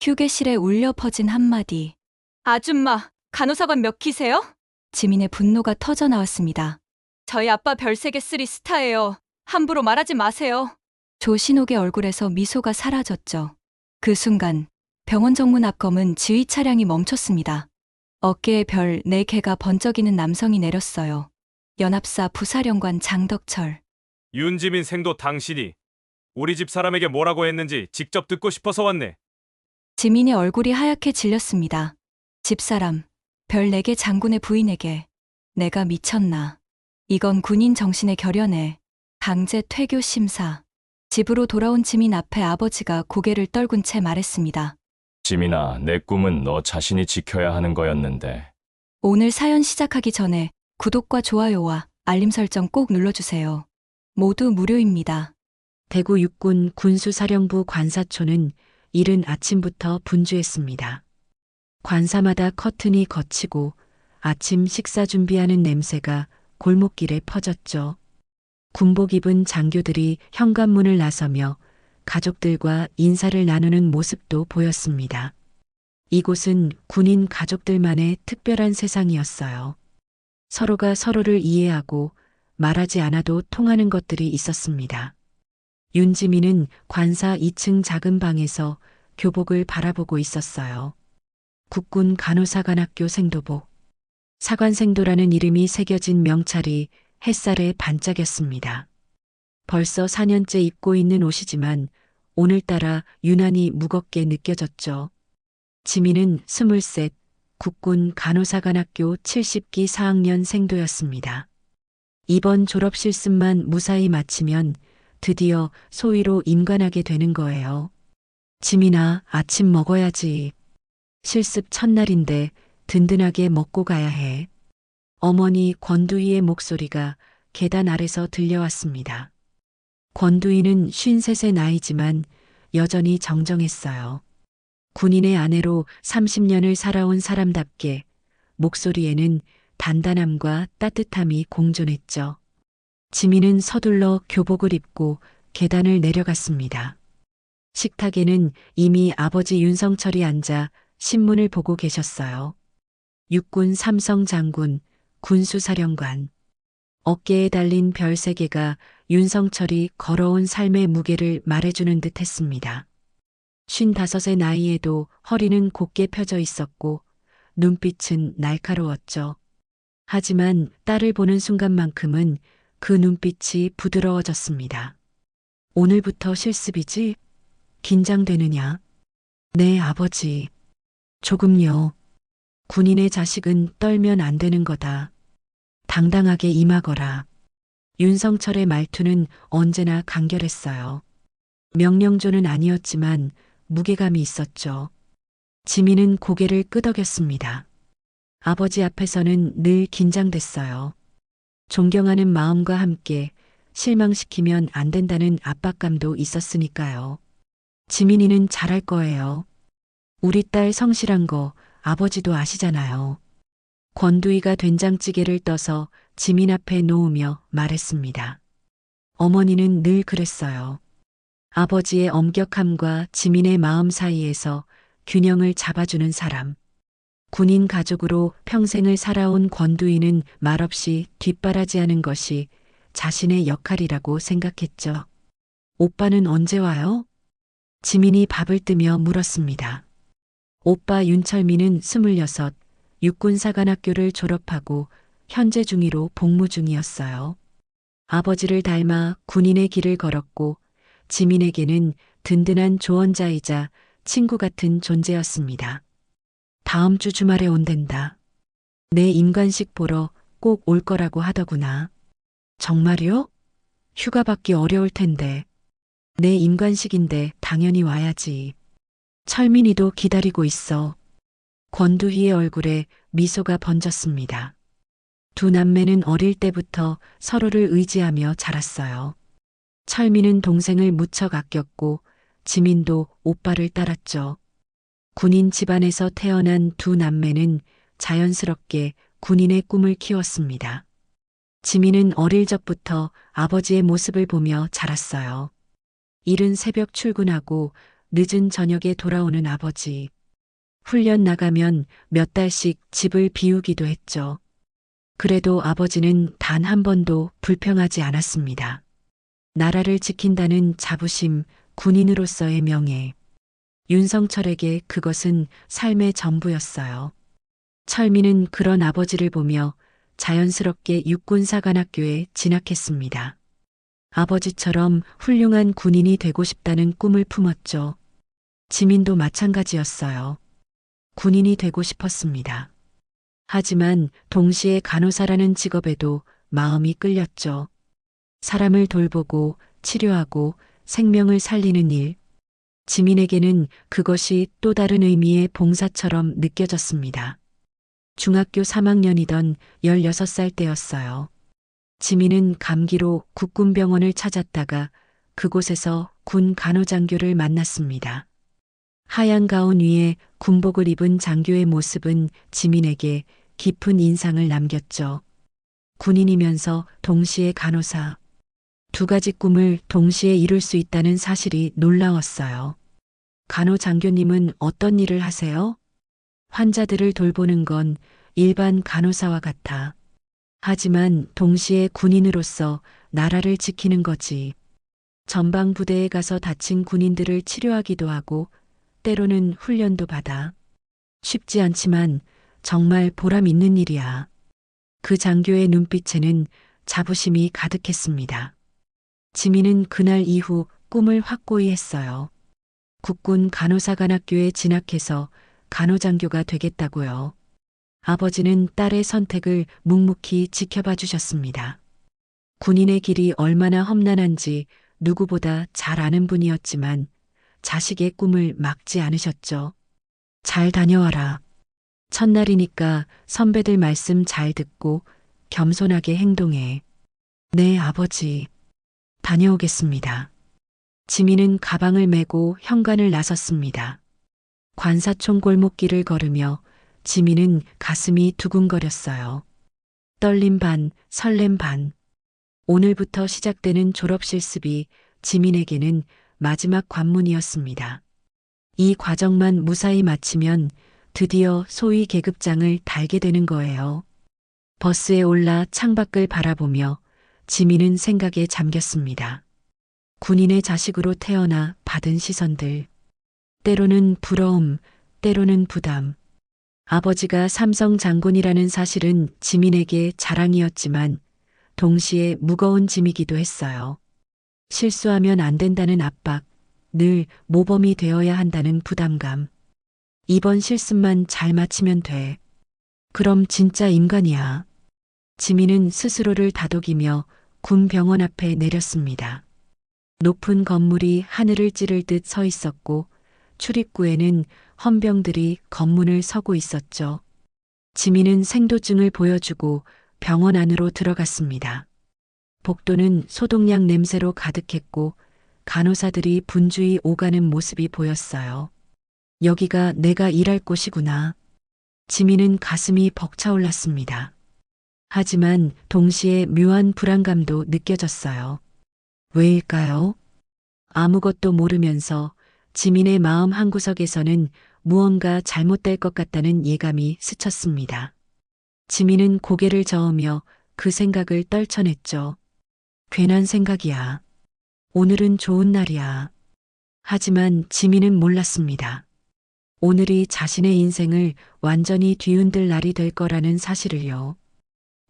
휴게실에 울려 퍼진 한마디. 아줌마, 간호사관 몇 키세요? 지민의 분노가 터져 나왔습니다. 저희 아빠 별세개 3 스타예요. 함부로 말하지 마세요. 조신옥의 얼굴에서 미소가 사라졌죠. 그 순간 병원 정문 앞 검은 지휘 차량이 멈췄습니다. 어깨에 별 4개가 번쩍이는 남성이 내렸어요. 연합사 부사령관 장덕철. 윤지민 생도 당신이 우리 집 사람에게 뭐라고 했는지 직접 듣고 싶어서 왔네. 지민의 얼굴이 하얗게 질렸습니다. 집사람, 별 4개 장군의 부인에게 내가 미쳤나. 이건 군인 정신의 결연해. 강제 퇴교 심사. 집으로 돌아온 지민 앞에 아버지가 고개를 떨군 채 말했습니다. 지민아, 내 꿈은 너 자신이 지켜야 하는 거였는데. 오늘 사연 시작하기 전에 구독과 좋아요와 알림 설정 꼭 눌러주세요. 모두 무료입니다. 대구 육군 군수사령부 관사초는 이른 아침부터 분주했습니다. 관사마다 커튼이 걷히고 아침 식사 준비하는 냄새가 골목길에 퍼졌죠. 군복 입은 장교들이 현관문을 나서며 가족들과 인사를 나누는 모습도 보였습니다. 이곳은 군인 가족들만의 특별한 세상이었어요. 서로가 서로를 이해하고 말하지 않아도 통하는 것들이 있었습니다. 윤지민은 관사 2층 작은 방에서 교복을 바라보고 있었어요. 국군 간호사관학교 생도복. 사관생도라는 이름이 새겨진 명찰이 햇살에 반짝였습니다. 벌써 4년째 입고 있는 옷이지만 오늘따라 유난히 무겁게 느껴졌죠. 지민은 23, 국군 간호사관학교 70기 4학년 생도였습니다. 이번 졸업 실습만 무사히 마치면 드디어 소위로 임관하게 되는 거예요. 지민아, 아침 먹어야지. 실습 첫날인데 든든하게 먹고 가야 해. 어머니 권두희의 목소리가 계단 아래서 들려왔습니다. 권두희는 53세 나이지만 여전히 정정했어요. 군인의 아내로 30년을 살아온 사람답게 목소리에는 단단함과 따뜻함이 공존했죠. 지민은 서둘러 교복을 입고 계단을 내려갔습니다. 식탁에는 이미 아버지 윤성철이 앉아 신문을 보고 계셨어요. 육군 삼성 장군, 군수사령관. 어깨에 달린 별 3개가 윤성철이 걸어온 삶의 무게를 말해주는 듯 했습니다. 55의 나이에도 허리는 곧게 펴져 있었고 눈빛은 날카로웠죠. 하지만 딸을 보는 순간만큼은 그 눈빛이 부드러워졌습니다. 오늘부터 실습이지? 긴장되느냐? 네, 아버지. 조금요. 군인의 자식은 떨면 안 되는 거다. 당당하게 임하거라. 윤성철의 말투는 언제나 간결했어요. 명령조는 아니었지만 무게감이 있었죠. 지민은 고개를 끄덕였습니다. 아버지 앞에서는 늘 긴장됐어요. 존경하는 마음과 함께 실망시키면 안 된다는 압박감도 있었으니까요. 지민이는 잘할 거예요. 우리 딸 성실한 거 아버지도 아시잖아요. 권두희가 된장찌개를 떠서 지민 앞에 놓으며 말했습니다. 어머니는 늘 그랬어요. 아버지의 엄격함과 지민의 마음 사이에서 균형을 잡아주는 사람. 군인 가족으로 평생을 살아온 권두희는 말없이 뒷바라지하는 것이 자신의 역할이라고 생각했죠. 오빠는 언제 와요? 지민이 밥을 뜨며 물었습니다. 오빠 윤철민은 26, 육군사관학교를 졸업하고 현재 중위로 복무 중이었어요. 아버지를 닮아 군인의 길을 걸었고 지민에게는 든든한 조언자이자 친구 같은 존재였습니다. 다음 주 주말에 온댄다. 내 임관식 보러 꼭 올 거라고 하더구나. 정말요? 휴가 받기 어려울 텐데. 내 임관식인데 당연히 와야지. 철민이도 기다리고 있어. 권두희의 얼굴에 미소가 번졌습니다. 두 남매는 어릴 때부터 서로를 의지하며 자랐어요. 철민은 동생을 무척 아꼈고 지민도 오빠를 따랐죠. 군인 집안에서 태어난 두 남매는 자연스럽게 군인의 꿈을 키웠습니다. 지민은 어릴 적부터 아버지의 모습을 보며 자랐어요. 이른 새벽 출근하고 늦은 저녁에 돌아오는 아버지. 훈련 나가면 몇 달씩 집을 비우기도 했죠. 그래도 아버지는 단 한 번도 불평하지 않았습니다. 나라를 지킨다는 자부심, 군인으로서의 명예. 윤성철에게 그것은 삶의 전부였어요. 철민은 그런 아버지를 보며 자연스럽게 육군사관학교에 진학했습니다. 아버지처럼 훌륭한 군인이 되고 싶다는 꿈을 품었죠. 지민도 마찬가지였어요. 군인이 되고 싶었습니다. 하지만 동시에 간호사라는 직업에도 마음이 끌렸죠. 사람을 돌보고 치료하고 생명을 살리는 일. 지민에게는 그것이 또 다른 의미의 봉사처럼 느껴졌습니다. 중학교 3학년이던 16살 때였어요. 지민은 감기로 국군병원을 찾았다가 그곳에서 군 간호장교를 만났습니다. 하얀 가운 위에 군복을 입은 장교의 모습은 지민에게 깊은 인상을 남겼죠. 군인이면서 동시에 간호사. 두 가지 꿈을 동시에 이룰 수 있다는 사실이 놀라웠어요. 간호장교님은 어떤 일을 하세요? 환자들을 돌보는 건 일반 간호사와 같아. 하지만 동시에 군인으로서 나라를 지키는 거지. 전방 부대에 가서 다친 군인들을 치료하기도 하고 때로는 훈련도 받아. 쉽지 않지만 정말 보람 있는 일이야. 그 장교의 눈빛에는 자부심이 가득했습니다. 지민은 그날 이후 꿈을 확고히 했어요. 국군 간호사관학교에 진학해서 간호장교가 되겠다고요. 아버지는 딸의 선택을 묵묵히 지켜봐 주셨습니다. 군인의 길이 얼마나 험난한지 누구보다 잘 아는 분이었지만 자식의 꿈을 막지 않으셨죠. 잘 다녀와라. 첫날이니까 선배들 말씀 잘 듣고 겸손하게 행동해. 네, 아버지. 다녀오겠습니다. 지민은 가방을 메고 현관을 나섰습니다. 관사총 골목길을 걸으며 지민은 가슴이 두근거렸어요. 떨림 반, 설렘 반. 오늘부터 시작되는 졸업 실습이 지민에게는 마지막 관문이었습니다. 이 과정만 무사히 마치면 드디어 소위 계급장을 달게 되는 거예요. 버스에 올라 창밖을 바라보며 지민은 생각에 잠겼습니다. 군인의 자식으로 태어나 받은 시선들. 때로는 부러움, 때로는 부담. 아버지가 삼성 장군이라는 사실은 지민에게 자랑이었지만 동시에 무거운 짐이기도 했어요. 실수하면 안 된다는 압박, 늘 모범이 되어야 한다는 부담감. 이번 실습만 잘 마치면 돼. 그럼 진짜 인간이야. 지민은 스스로를 다독이며 군 병원 앞에 내렸습니다. 높은 건물이 하늘을 찌를 듯 서 있었고 출입구에는 헌병들이 검문을 서고 있었죠. 지민은 생도증을 보여주고 병원 안으로 들어갔습니다. 복도는 소독약 냄새로 가득했고 간호사들이 분주히 오가는 모습이 보였어요. 여기가 내가 일할 곳이구나. 지민은 가슴이 벅차올랐습니다. 하지만 동시에 묘한 불안감도 느껴졌어요. 왜일까요? 아무것도 모르면서 지민의 마음 한구석에서는 무언가 잘못될 것 같다는 예감이 스쳤습니다. 지민은 고개를 저으며 그 생각을 떨쳐냈죠. 괜한 생각이야. 오늘은 좋은 날이야. 하지만 지민은 몰랐습니다. 오늘이 자신의 인생을 완전히 뒤흔들 날이 될 거라는 사실을요.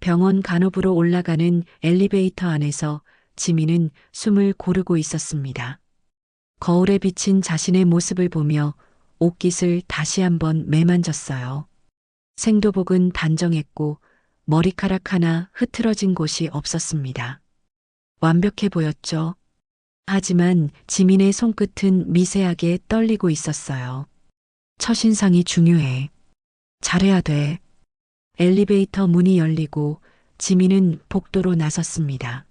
병원 간호부로 올라가는 엘리베이터 안에서 지민은 숨을 고르고 있었습니다. 거울에 비친 자신의 모습을 보며 옷깃을 다시 한번 매만졌어요. 생도복은 단정했고 머리카락 하나 흐트러진 곳이 없었습니다. 완벽해 보였죠. 하지만 지민의 손끝은 미세하게 떨리고 있었어요. 첫인상이 중요해. 잘해야 돼. 엘리베이터 문이 열리고 지민은 복도로 나섰습니다.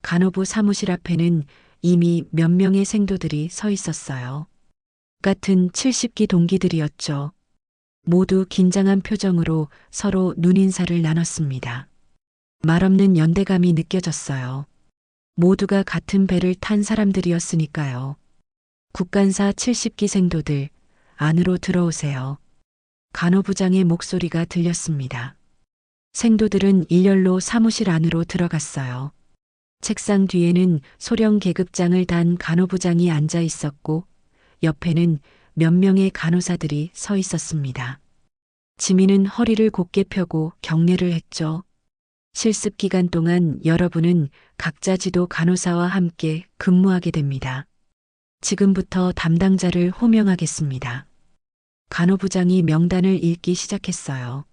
간호부 사무실 앞에는 이미 몇 명의 생도들이 서 있었어요. 같은 70기 동기들이었죠. 모두 긴장한 표정으로 서로 눈인사를 나눴습니다. 말없는 연대감이 느껴졌어요. 모두가 같은 배를 탄 사람들이었으니까요. 국간사 70기 생도들, 안으로 들어오세요. 간호부장의 목소리가 들렸습니다. 생도들은 일렬로 사무실 안으로 들어갔어요. 책상 뒤에는 소령 계급장을 단 간호부장이 앉아 있었고, 옆에는 몇 명의 간호사들이 서 있었습니다. 지민은 허리를 곧게 펴고 경례를 했죠. 실습 기간 동안 여러분은 각자 지도 간호사와 함께 근무하게 됩니다. 지금부터 담당자를 호명하겠습니다. 간호부장이 명단을 읽기 시작했어요.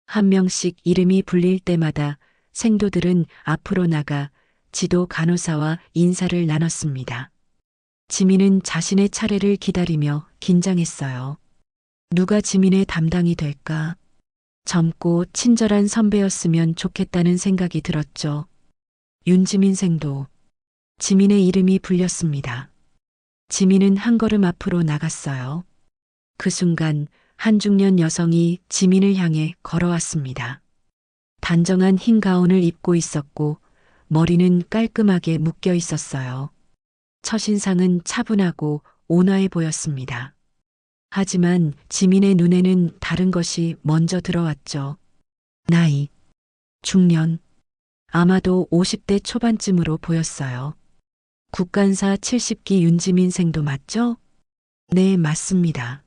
한 명씩 이름이 불릴 때마다 생도들은 앞으로 나가 지도 간호사와 인사를 나눴습니다. 지민은 자신의 차례를 기다리며 긴장했어요. 누가 지민의 담당이 될까? 젊고 친절한 선배였으면 좋겠다는 생각이 들었죠. 윤지민 생도. 지민의 이름이 불렸습니다. 지민은 한 걸음 앞으로 나갔어요. 그 순간 한 중년 여성이 지민을 향해 걸어왔습니다. 단정한 흰 가운을 입고 있었고 머리는 깔끔하게 묶여 있었어요. 첫인상은 차분하고 온화해 보였습니다. 하지만 지민의 눈에는 다른 것이 먼저 들어왔죠. 나이, 중년, 아마도 50대 초반쯤으로 보였어요. 국간사 70기 윤지민 생도 맞죠? 네, 맞습니다.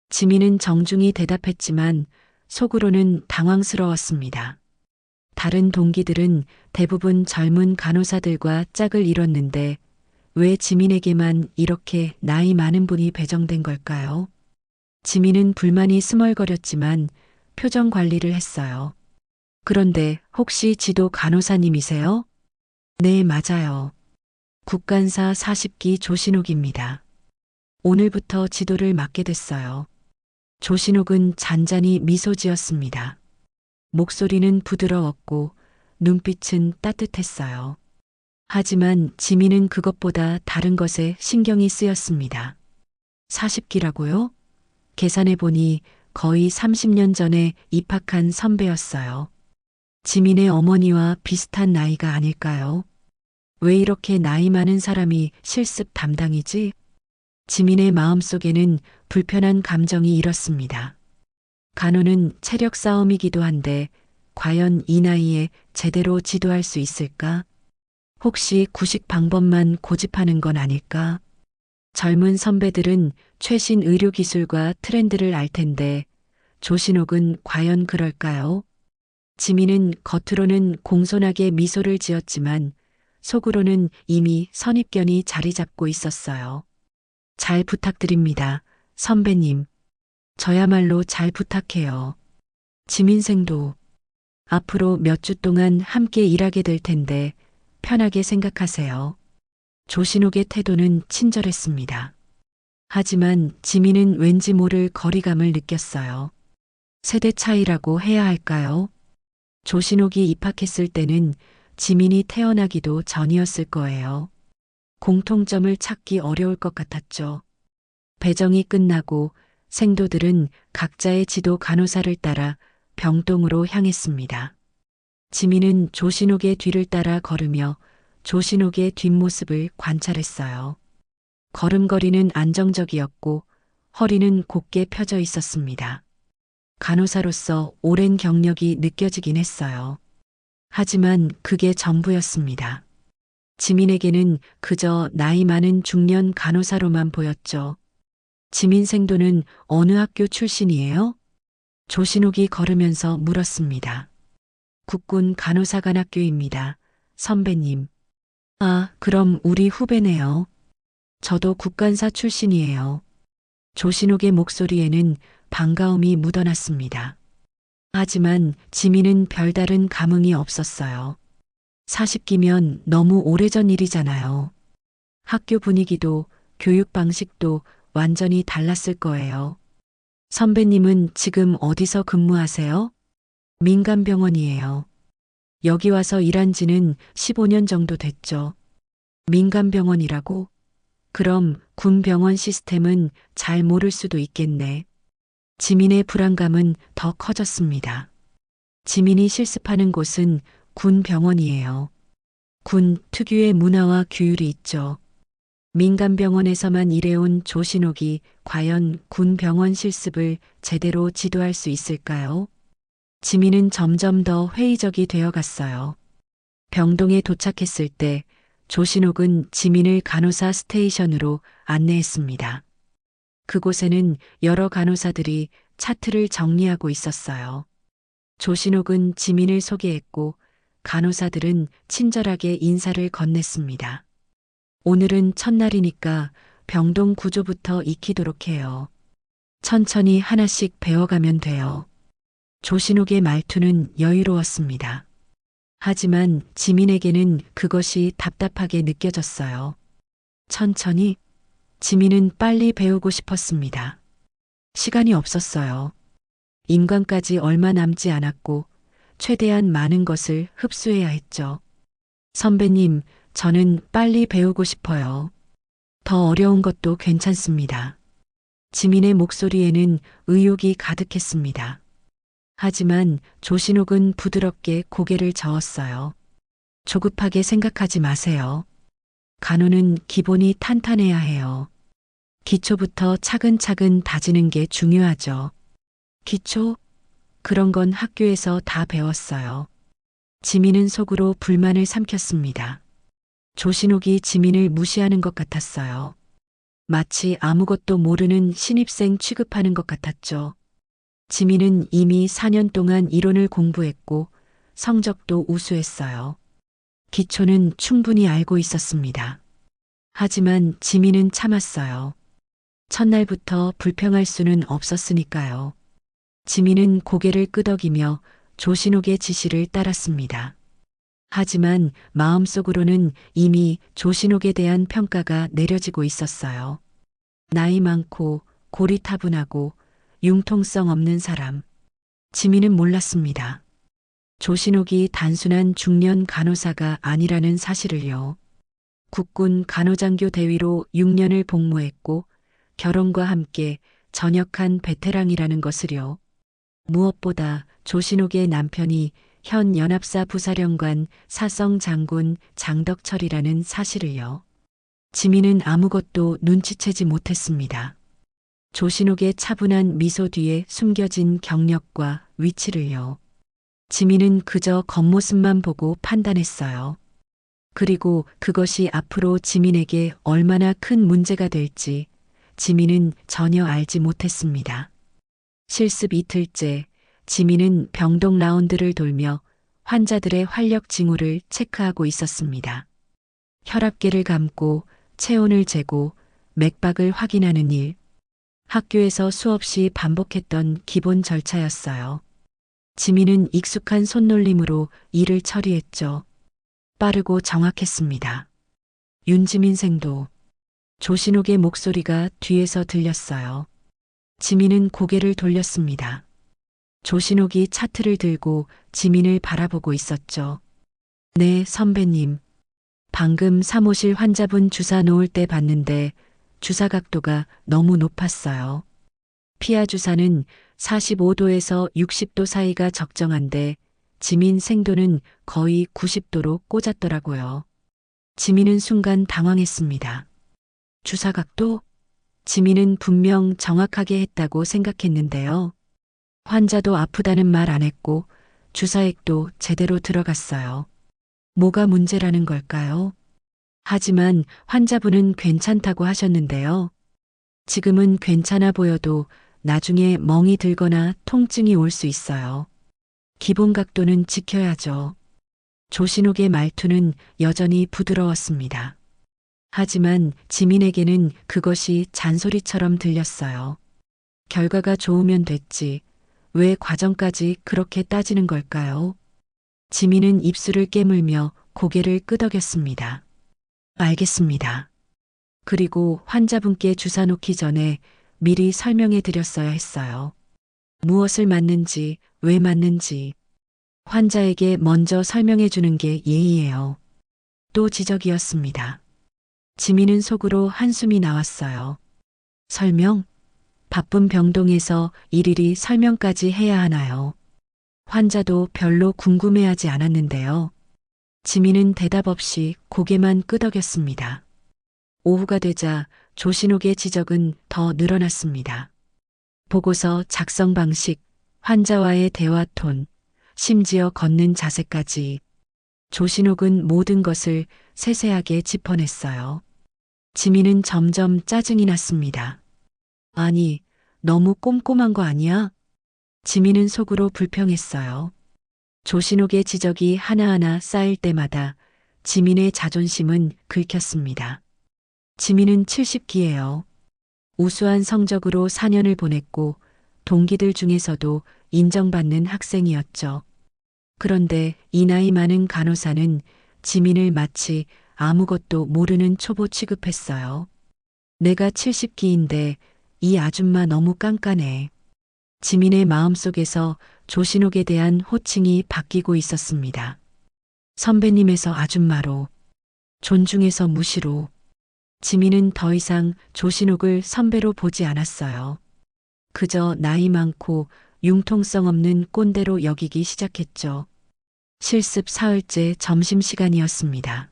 지민은 정중히 대답했지만 속으로는 당황스러웠습니다. 다른 동기들은 대부분 젊은 간호사들과 짝을 이뤘는데 왜 지민에게만 이렇게 나이 많은 분이 배정된 걸까요? 지민은 불만이 스멀거렸지만 표정 관리를 했어요. 그런데 혹시 지도 간호사님이세요? 네, 맞아요. 국간사 40기 조신옥입니다. 오늘부터 지도를 맡게 됐어요. 조신옥은 잔잔히 미소 지었습니다. 목소리는 부드러웠고 눈빛은 따뜻했어요. 하지만 지민은 그것보다 다른 것에 신경이 쓰였습니다. 40기라고요? 계산해보니 거의 30년 전에 입학한 선배였어요. 지민의 어머니와 비슷한 나이가 아닐까요? 왜 이렇게 나이 많은 사람이 실습 담당이지? 지민의 마음속에는 불편한 감정이 일었습니다. 간호는 체력 싸움이기도 한데 과연 이 나이에 제대로 지도할 수 있을까? 혹시 구식 방법만 고집하는 건 아닐까? 젊은 선배들은 최신 의료기술과 트렌드를 알 텐데 조신옥은 과연 그럴까요? 지민은 겉으로는 공손하게 미소를 지었지만 속으로는 이미 선입견이 자리 잡고 있었어요. 잘 부탁드립니다, 선배님. 저야말로 잘 부탁해요. 지민생도 앞으로 몇 주 동안 함께 일하게 될 텐데 편하게 생각하세요. 조신옥의 태도는 친절했습니다. 하지만 지민은 왠지 모를 거리감을 느꼈어요. 세대 차이라고 해야 할까요? 조신옥이 입학했을 때는 지민이 태어나기도 전이었을 거예요. 공통점을 찾기 어려울 것 같았죠. 배정이 끝나고 생도들은 각자의 지도 간호사를 따라 병동으로 향했습니다. 지민은 조신옥의 뒤를 따라 걸으며 조신옥의 뒷모습을 관찰했어요. 걸음걸이는 안정적이었고 허리는 곧게 펴져 있었습니다. 간호사로서 오랜 경력이 느껴지긴 했어요. 하지만 그게 전부였습니다. 지민에게는 그저 나이 많은 중년 간호사로만 보였죠. 지민 생도는 어느 학교 출신이에요? 조신옥이 걸으면서 물었습니다. 국군 간호사관학교입니다, 선배님. 아, 그럼 우리 후배네요. 저도 국간사 출신이에요. 조신옥의 목소리에는 반가움이 묻어났습니다. 하지만 지민은 별다른 감흥이 없었어요. 40기면 너무 오래전 일이잖아요. 학교 분위기도 교육 방식도 완전히 달랐을 거예요. 선배님은 지금 어디서 근무하세요? 민간병원이에요. 여기 와서 일한 지는 15년 정도 됐죠. 민간병원이라고? 그럼 군병원 시스템은 잘 모를 수도 있겠네. 지민의 불안감은 더 커졌습니다. 지민이 실습하는 곳은 군 병원이에요. 군 특유의 문화와 규율이 있죠. 민간병원에서만 일해온 조신옥이 과연 군 병원 실습을 제대로 지도할 수 있을까요? 지민은 점점 더 회의적이 되어 갔어요. 병동에 도착했을 때 조신옥은 지민을 간호사 스테이션으로 안내했습니다. 그곳에는 여러 간호사들이 차트를 정리하고 있었어요. 조신옥은 지민을 소개했고 간호사들은 친절하게 인사를 건넸습니다. 오늘은 첫날이니까 병동 구조부터 익히도록 해요. 천천히 하나씩 배워가면 돼요. 조신옥의 말투는 여유로웠습니다. 하지만 지민에게는 그것이 답답하게 느껴졌어요. 천천히 지민은 빨리 배우고 싶었습니다. 시간이 없었어요. 인간까지 얼마 남지 않았고 최대한 많은 것을 흡수해야 했죠. 선배님, 저는 빨리 배우고 싶어요. 더 어려운 것도 괜찮습니다. 지민의 목소리에는 의욕이 가득했습니다. 하지만 조신옥은 부드럽게 고개를 저었어요. 조급하게 생각하지 마세요. 간호는 기본이 탄탄해야 해요. 기초부터 차근차근 다지는 게 중요하죠. 기초? 그런 건 학교에서 다 배웠어요. 지민은 속으로 불만을 삼켰습니다. 조신옥이 지민을 무시하는 것 같았어요. 마치 아무것도 모르는 신입생 취급하는 것 같았죠. 지민은 이미 4년 동안 이론을 공부했고 성적도 우수했어요. 기초는 충분히 알고 있었습니다. 하지만 지민은 참았어요. 첫날부터 불평할 수는 없었으니까요. 지민은 고개를 끄덕이며 조신옥의 지시를 따랐습니다. 하지만 마음속으로는 이미 조신옥에 대한 평가가 내려지고 있었어요. 나이 많고 고리타분하고 융통성 없는 사람. 지민은 몰랐습니다. 조신옥이 단순한 중년 간호사가 아니라는 사실을요. 국군 간호장교 대위로 6년을 복무했고 결혼과 함께 전역한 베테랑이라는 것을요. 무엇보다 조신옥의 남편이 현 연합사 부사령관 사성 장군 장덕철이라는 사실을요. 지민은 아무것도 눈치채지 못했습니다. 조신옥의 차분한 미소 뒤에 숨겨진 경력과 위치를요. 지민은 그저 겉모습만 보고 판단했어요. 그리고 그것이 앞으로 지민에게 얼마나 큰 문제가 될지 지민은 전혀 알지 못했습니다. 실습 이틀째, 지민은 병동 라운드를 돌며 환자들의 활력 징후를 체크하고 있었습니다. 혈압계를 감고 체온을 재고 맥박을 확인하는 일. 학교에서 수없이 반복했던 기본 절차였어요. 지민은 익숙한 손놀림으로 일을 처리했죠. 빠르고 정확했습니다. 윤지민 생도. 조신옥의 목소리가 뒤에서 들렸어요. 지민은 고개를 돌렸습니다. 조신옥이 차트를 들고 지민을 바라보고 있었죠. 네, 선배님. 방금 사무실 환자분 주사 놓을 때 봤는데 주사 각도가 너무 높았어요. 피하 주사는 45도에서 60도 사이가 적정한데 지민 생도는 거의 90도로 꽂았더라고요. 지민은 순간 당황했습니다. 주사 각도? 지민은 분명 정확하게 했다고 생각했는데요. 환자도 아프다는 말 안 했고 주사액도 제대로 들어갔어요. 뭐가 문제라는 걸까요? 하지만 환자분은 괜찮다고 하셨는데요. 지금은 괜찮아 보여도 나중에 멍이 들거나 통증이 올 수 있어요. 기본 각도는 지켜야죠. 조신옥의 말투는 여전히 부드러웠습니다. 하지만 지민에게는 그것이 잔소리처럼 들렸어요. 결과가 좋으면 됐지. 왜 과정까지 그렇게 따지는 걸까요? 지민은 입술을 깨물며 고개를 끄덕였습니다. 알겠습니다. 그리고 환자분께 주사 놓기 전에 미리 설명해 드렸어야 했어요. 무엇을 맞는지, 왜 맞는지. 환자에게 먼저 설명해 주는 게 예의예요. 또 지적이었습니다. 지민은 속으로 한숨이 나왔어요. 설명? 바쁜 병동에서 일일이 설명까지 해야 하나요? 환자도 별로 궁금해하지 않았는데요. 지민은 대답 없이 고개만 끄덕였습니다. 오후가 되자 조신옥의 지적은 더 늘어났습니다. 보고서 작성 방식, 환자와의 대화 톤, 심지어 걷는 자세까지 조신옥은 모든 것을 세세하게 짚어냈어요. 지민은 점점 짜증이 났습니다. 아니, 너무 꼼꼼한 거 아니야? 지민은 속으로 불평했어요. 조신옥의 지적이 하나하나 쌓일 때마다 지민의 자존심은 긁혔습니다. 지민은 70기예요. 우수한 성적으로 4년을 보냈고 동기들 중에서도 인정받는 학생이었죠. 그런데 이 나이 많은 간호사는 지민을 마치 아무것도 모르는 초보 취급했어요. 내가 70기인데 이 아줌마 너무 깐깐해. 지민의 마음속에서 조신옥에 대한 호칭이 바뀌고 있었습니다. 선배님에서 아줌마로, 존중에서 무시로. 지민은 더 이상 조신옥을 선배로 보지 않았어요. 그저 나이 많고 융통성 없는 꼰대로 여기기 시작했죠. 실습 사흘째 점심시간이었습니다.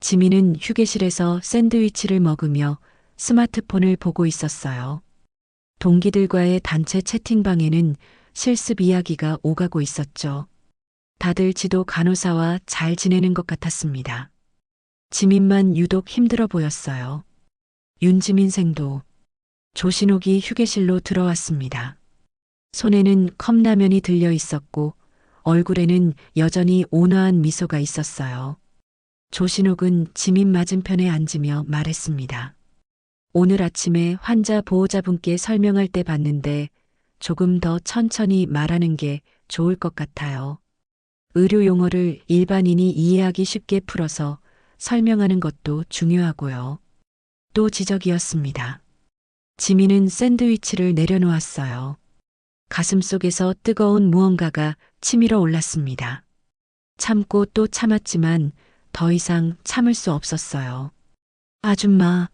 지민은 휴게실에서 샌드위치를 먹으며 스마트폰을 보고 있었어요. 동기들과의 단체 채팅방에는 실습 이야기가 오가고 있었죠. 다들 지도 간호사와 잘 지내는 것 같았습니다. 지민만 유독 힘들어 보였어요. 윤지민 생도. 조신옥이 휴게실로 들어왔습니다. 손에는 컵라면이 들려 있었고 얼굴에는 여전히 온화한 미소가 있었어요. 조신옥은 지민 맞은편에 앉으며 말했습니다. 오늘 아침에 환자 보호자분께 설명할 때 봤는데 조금 더 천천히 말하는 게 좋을 것 같아요. 의료 용어를 일반인이 이해하기 쉽게 풀어서 설명하는 것도 중요하고요. 또 지적이었습니다. 지민은 샌드위치를 내려놓았어요. 가슴속에서 뜨거운 무언가가 치밀어 올랐습니다. 참고 또 참았지만 더 이상 참을 수 없었어요. 아줌마.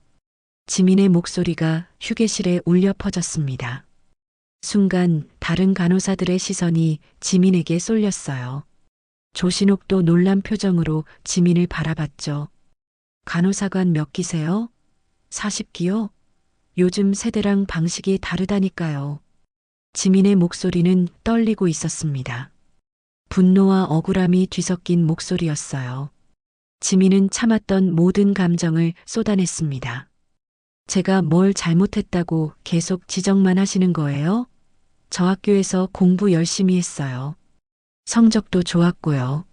지민의 목소리가 휴게실에 울려 퍼졌습니다. 순간 다른 간호사들의 시선이 지민에게 쏠렸어요. 조신옥도 놀란 표정으로 지민을 바라봤죠. 간호사관 몇 기세요? 40기요? 요즘 세대랑 방식이 다르다니까요. 지민의 목소리는 떨리고 있었습니다. 분노와 억울함이 뒤섞인 목소리였어요. 지민은 참았던 모든 감정을 쏟아냈습니다. 제가 뭘 잘못했다고 계속 지적만 하시는 거예요? 저 학교에서 공부 열심히 했어요. 성적도 좋았고요.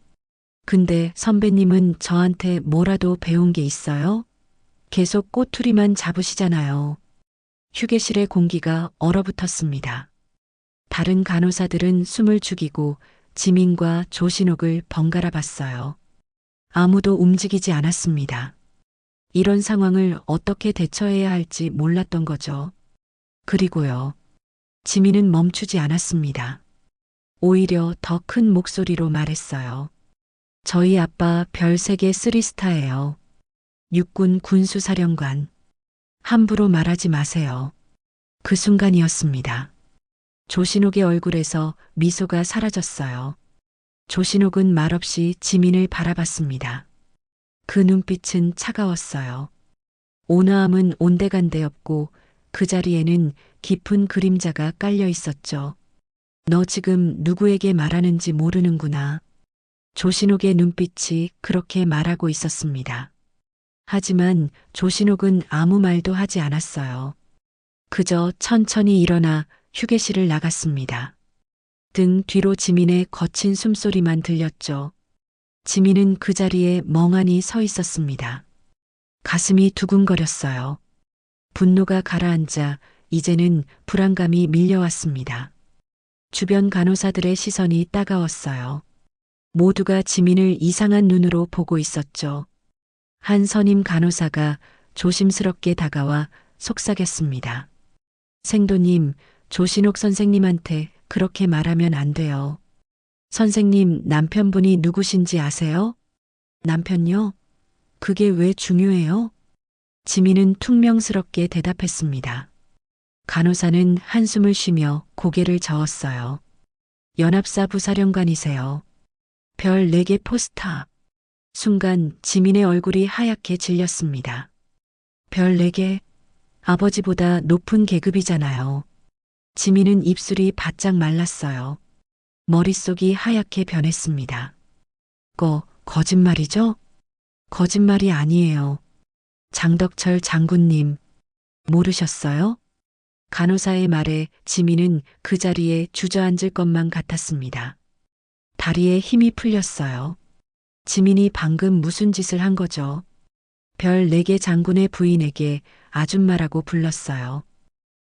근데 선배님은 저한테 뭐라도 배운 게 있어요? 계속 꼬투리만 잡으시잖아요. 휴게실의 공기가 얼어붙었습니다. 다른 간호사들은 숨을 죽이고 지민과 조신옥을 번갈아 봤어요. 아무도 움직이지 않았습니다. 이런 상황을 어떻게 대처해야 할지 몰랐던 거죠. 그리고요. 지민은 멈추지 않았습니다. 오히려 더 큰 목소리로 말했어요. 저희 아빠 별 3개 3스타예요. 육군 군수사령관. 함부로 말하지 마세요. 그 순간이었습니다. 조신옥의 얼굴에서 미소가 사라졌어요. 조신옥은 말없이 지민을 바라봤습니다. 그 눈빛은 차가웠어요. 온화함은 온데간데였고 그 자리에는 깊은 그림자가 깔려 있었죠. 너 지금 누구에게 말하는지 모르는구나. 조신옥의 눈빛이 그렇게 말하고 있었습니다. 하지만 조신옥은 아무 말도 하지 않았어요. 그저 천천히 일어나 휴게실을 나갔습니다. 등 뒤로 지민의 거친 숨소리만 들렸죠. 지민은 그 자리에 멍하니 서 있었습니다. 가슴이 두근거렸어요. 분노가 가라앉아 이제는 불안감이 밀려왔습니다. 주변 간호사들의 시선이 따가웠어요. 모두가 지민을 이상한 눈으로 보고 있었죠. 한 선임 간호사가 조심스럽게 다가와 속삭였습니다. 생도님, 조신옥 선생님한테 그렇게 말하면 안 돼요. 선생님, 남편분이 누구신지 아세요? 남편요? 그게 왜 중요해요? 지민은 퉁명스럽게 대답했습니다. 간호사는 한숨을 쉬며 고개를 저었어요. 연합사 부사령관이세요. 별 4개 포스터. 순간 지민의 얼굴이 하얗게 질렸습니다. 별 4개? 아버지보다 높은 계급이잖아요. 지민은 입술이 바짝 말랐어요. 머릿속이 하얗게 변했습니다. 거짓말이죠? 거짓말이 아니에요. 장덕철 장군님, 모르셨어요? 간호사의 말에 지민은 그 자리에 주저앉을 것만 같았습니다. 다리에 힘이 풀렸어요. 지민이 방금 무슨 짓을 한 거죠? 별 4개 장군의 부인에게 아줌마라고 불렀어요.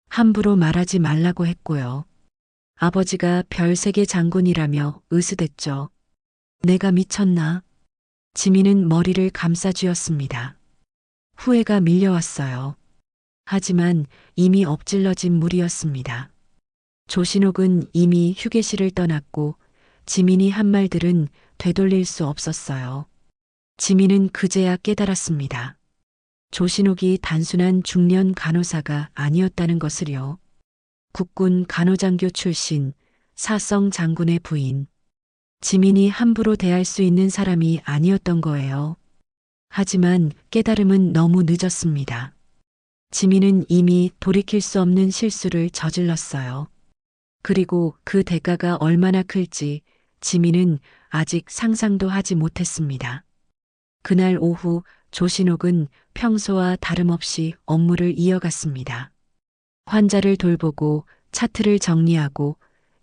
함부로 말하지 말라고 했고요. 아버지가 별 3개 장군이라며 으스댔죠. 내가 미쳤나? 지민은 머리를 감싸쥐었습니다. 후회가 밀려왔어요. 하지만 이미 엎질러진 물이었습니다. 조신옥은 이미 휴게실을 떠났고 지민이 한 말들은 되돌릴 수 없었어요. 지민은 그제야 깨달았습니다. 조신옥이 단순한 중년 간호사가 아니었다는 것을요. 국군 간호장교 출신 사성 장군의 부인. 지민이 함부로 대할 수 있는 사람이 아니었던 거예요. 하지만 깨달음은 너무 늦었습니다. 지민은 이미 돌이킬 수 없는 실수를 저질렀어요. 그리고 그 대가가 얼마나 클지 지민은 아직 상상도 하지 못했습니다. 그날 오후 조신옥은 평소와 다름없이 업무를 이어갔습니다. 환자를 돌보고 차트를 정리하고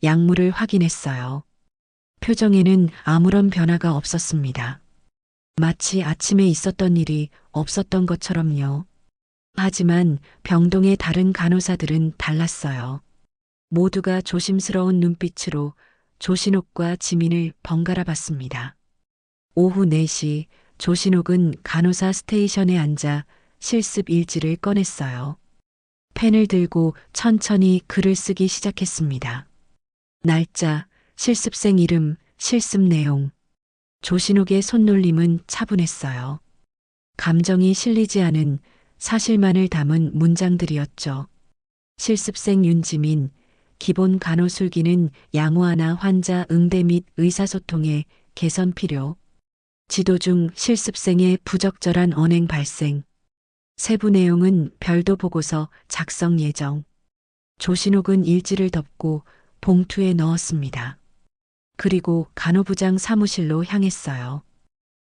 약물을 확인했어요. 표정에는 아무런 변화가 없었습니다. 마치 아침에 있었던 일이 없었던 것처럼요. 하지만 병동의 다른 간호사들은 달랐어요. 모두가 조심스러운 눈빛으로 조신옥과 지민을 번갈아 봤습니다. 오후 4시 조신옥은 간호사 스테이션에 앉아 실습 일지를 꺼냈어요. 펜을 들고 천천히 글을 쓰기 시작했습니다. 날짜, 실습생 이름, 실습 내용. 조신옥의 손놀림은 차분했어요. 감정이 실리지 않은 사실만을 담은 문장들이었죠. 실습생 윤지민, 기본 간호술기는 양호하나 환자 응대 및 의사소통에 개선 필요. 지도 중 실습생의 부적절한 언행 발생. 세부 내용은 별도 보고서 작성 예정. 조신옥은 일지를 덮고 봉투에 넣었습니다. 그리고 간호부장 사무실로 향했어요.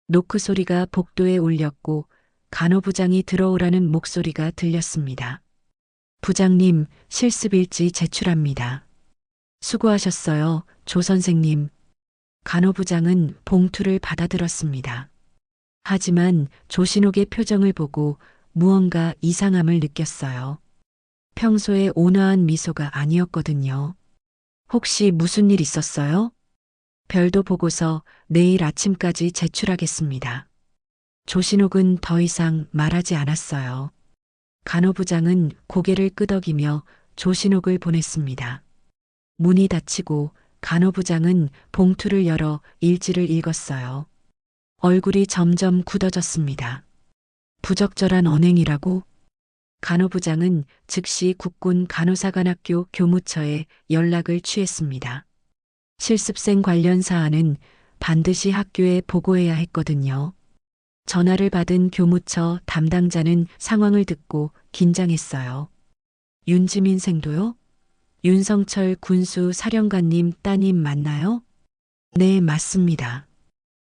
노크 소리가 복도에 울렸고 간호부장이 들어오라는 목소리가 들렸습니다. 부장님, 실습일지 제출합니다. 수고하셨어요, 조 선생님. 간호부장은 봉투를 받아들었습니다. 하지만 조신옥의 표정을 보고 무언가 이상함을 느꼈어요. 평소에 온화한 미소가 아니었거든요. 혹시 무슨 일 있었어요? 별도 보고서 내일 아침까지 제출하겠습니다. 조신옥은 더 이상 말하지 않았어요. 간호부장은 고개를 끄덕이며 조신옥을 보냈습니다. 문이 닫히고 간호부장은 봉투를 열어 일지를 읽었어요. 얼굴이 점점 굳어졌습니다. 부적절한 언행이라고? 간호부장은 즉시 국군 간호사관학교 교무처에 연락을 취했습니다. 실습생 관련 사안은 반드시 학교에 보고해야 했거든요. 전화를 받은 교무처 담당자는 상황을 듣고 긴장했어요. 윤지민 생도요? 윤성철 군수 사령관님 따님 맞나요? 네, 맞습니다.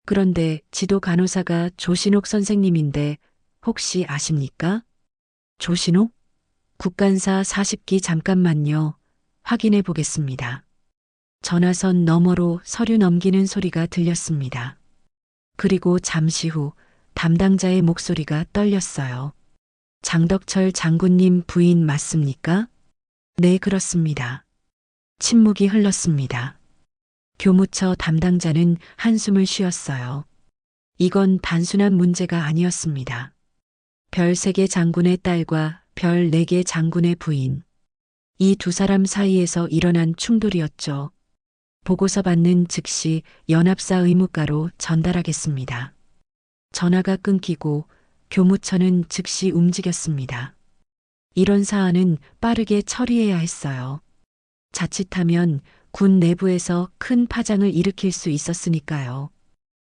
그런데 지도 간호사가 조신옥 선생님인데 혹시 아십니까? 조신옥? 국간사 40기 잠깐만요. 확인해 보겠습니다. 전화선 너머로 서류 넘기는 소리가 들렸습니다. 그리고 잠시 후 담당자의 목소리가 떨렸어요. 장덕철 장군님 부인 맞습니까? 네, 그렇습니다. 침묵이 흘렀습니다. 교무처 담당자는 한숨을 쉬었어요. 이건 단순한 문제가 아니었습니다. 별 3개 장군의 딸과 별 4개 장군의 부인. 이 두 사람 사이에서 일어난 충돌이었죠. 보고서 받는 즉시 연합사 의무과로 전달하겠습니다. 전화가 끊기고 교무처는 즉시 움직였습니다. 이런 사안은 빠르게 처리해야 했어요. 자칫하면 군 내부에서 큰 파장을 일으킬 수 있었으니까요.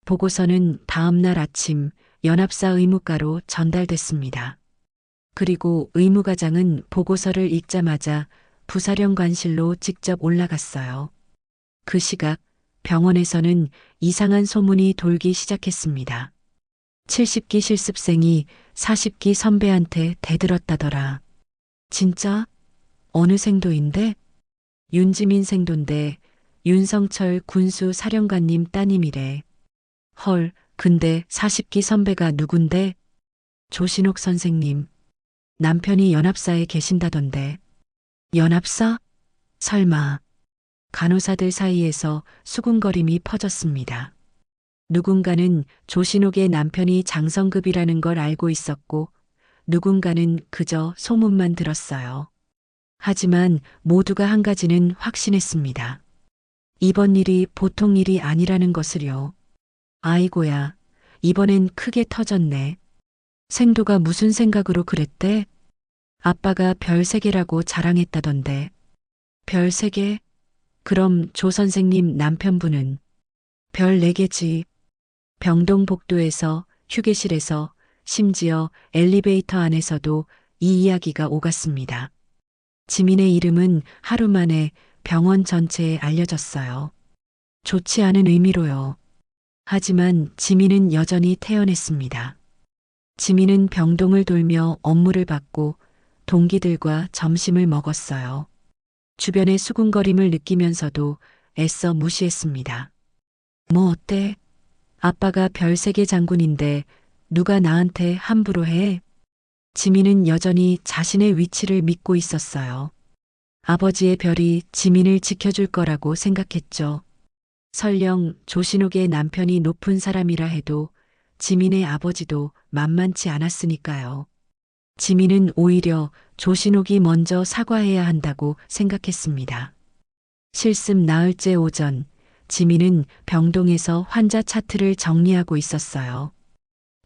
보고서는 다음 날 아침 연합사 의무과로 전달됐습니다. 그리고 의무과장은 보고서를 읽자마자 부사령관실로 직접 올라갔어요. 그 시각 병원에서는 이상한 소문이 돌기 시작했습니다. 70기 실습생이 40기 선배한테 대들었다더라. 진짜? 어느 생도인데? 윤지민 생도인데 윤성철 군수 사령관님 따님이래. 헐, 근데 40기 선배가 누군데? 조신옥 선생님. 남편이 연합사에 계신다던데. 연합사? 설마. 간호사들 사이에서 수군거림이 퍼졌습니다. 누군가는 조신옥의 남편이 장성급이라는 걸 알고 있었고, 누군가는 그저 소문만 들었어요. 하지만 모두가 한 가지는 확신했습니다. 이번 일이 보통 일이 아니라는 것을요. 아이고야, 이번엔 크게 터졌네. 생도가 무슨 생각으로 그랬대? 아빠가 별 3개라고 자랑했다던데. 별 3개? 그럼 조 선생님 남편분은? 별 4개지. 병동 복도에서, 휴게실에서, 심지어 엘리베이터 안에서도 이 이야기가 오갔습니다. 지민의 이름은 하루 만에 병원 전체에 알려졌어요. 좋지 않은 의미로요. 하지만 지민은 여전히 태연했습니다. 지민은 병동을 돌며 업무를 받고 동기들과 점심을 먹었어요. 주변의 수군거림을 느끼면서도 애써 무시했습니다. 뭐 어때? 아빠가 별 3개 장군인데 누가 나한테 함부로 해? 지민은 여전히 자신의 위치를 믿고 있었어요. 아버지의 별이 지민을 지켜줄 거라고 생각했죠. 설령 조신옥의 남편이 높은 사람이라 해도 지민의 아버지도 만만치 않았으니까요. 지민은 오히려 조신옥이 먼저 사과해야 한다고 생각했습니다. 실습 나흘째 오전, 지민은 병동에서 환자 차트를 정리하고 있었어요.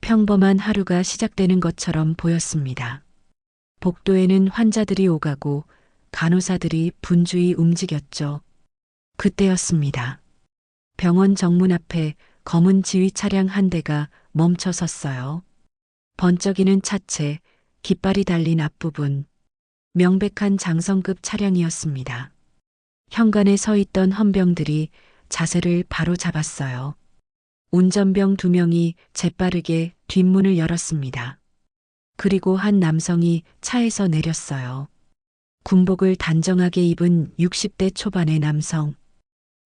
평범한 하루가 시작되는 것처럼 보였습니다. 복도에는 환자들이 오가고 간호사들이 분주히 움직였죠. 그때였습니다. 병원 정문 앞에 검은 지휘 차량 한 대가 멈춰 섰어요. 번쩍이는 차체, 깃발이 달린 앞부분. 명백한 장성급 차량이었습니다. 현관에 서 있던 헌병들이 자세를 바로 잡았어요. 운전병 2명이 재빠르게 뒷문을 열었습니다. 그리고 한 남성이 차에서 내렸어요. 군복을 단정하게 입은 60대 초반의 남성.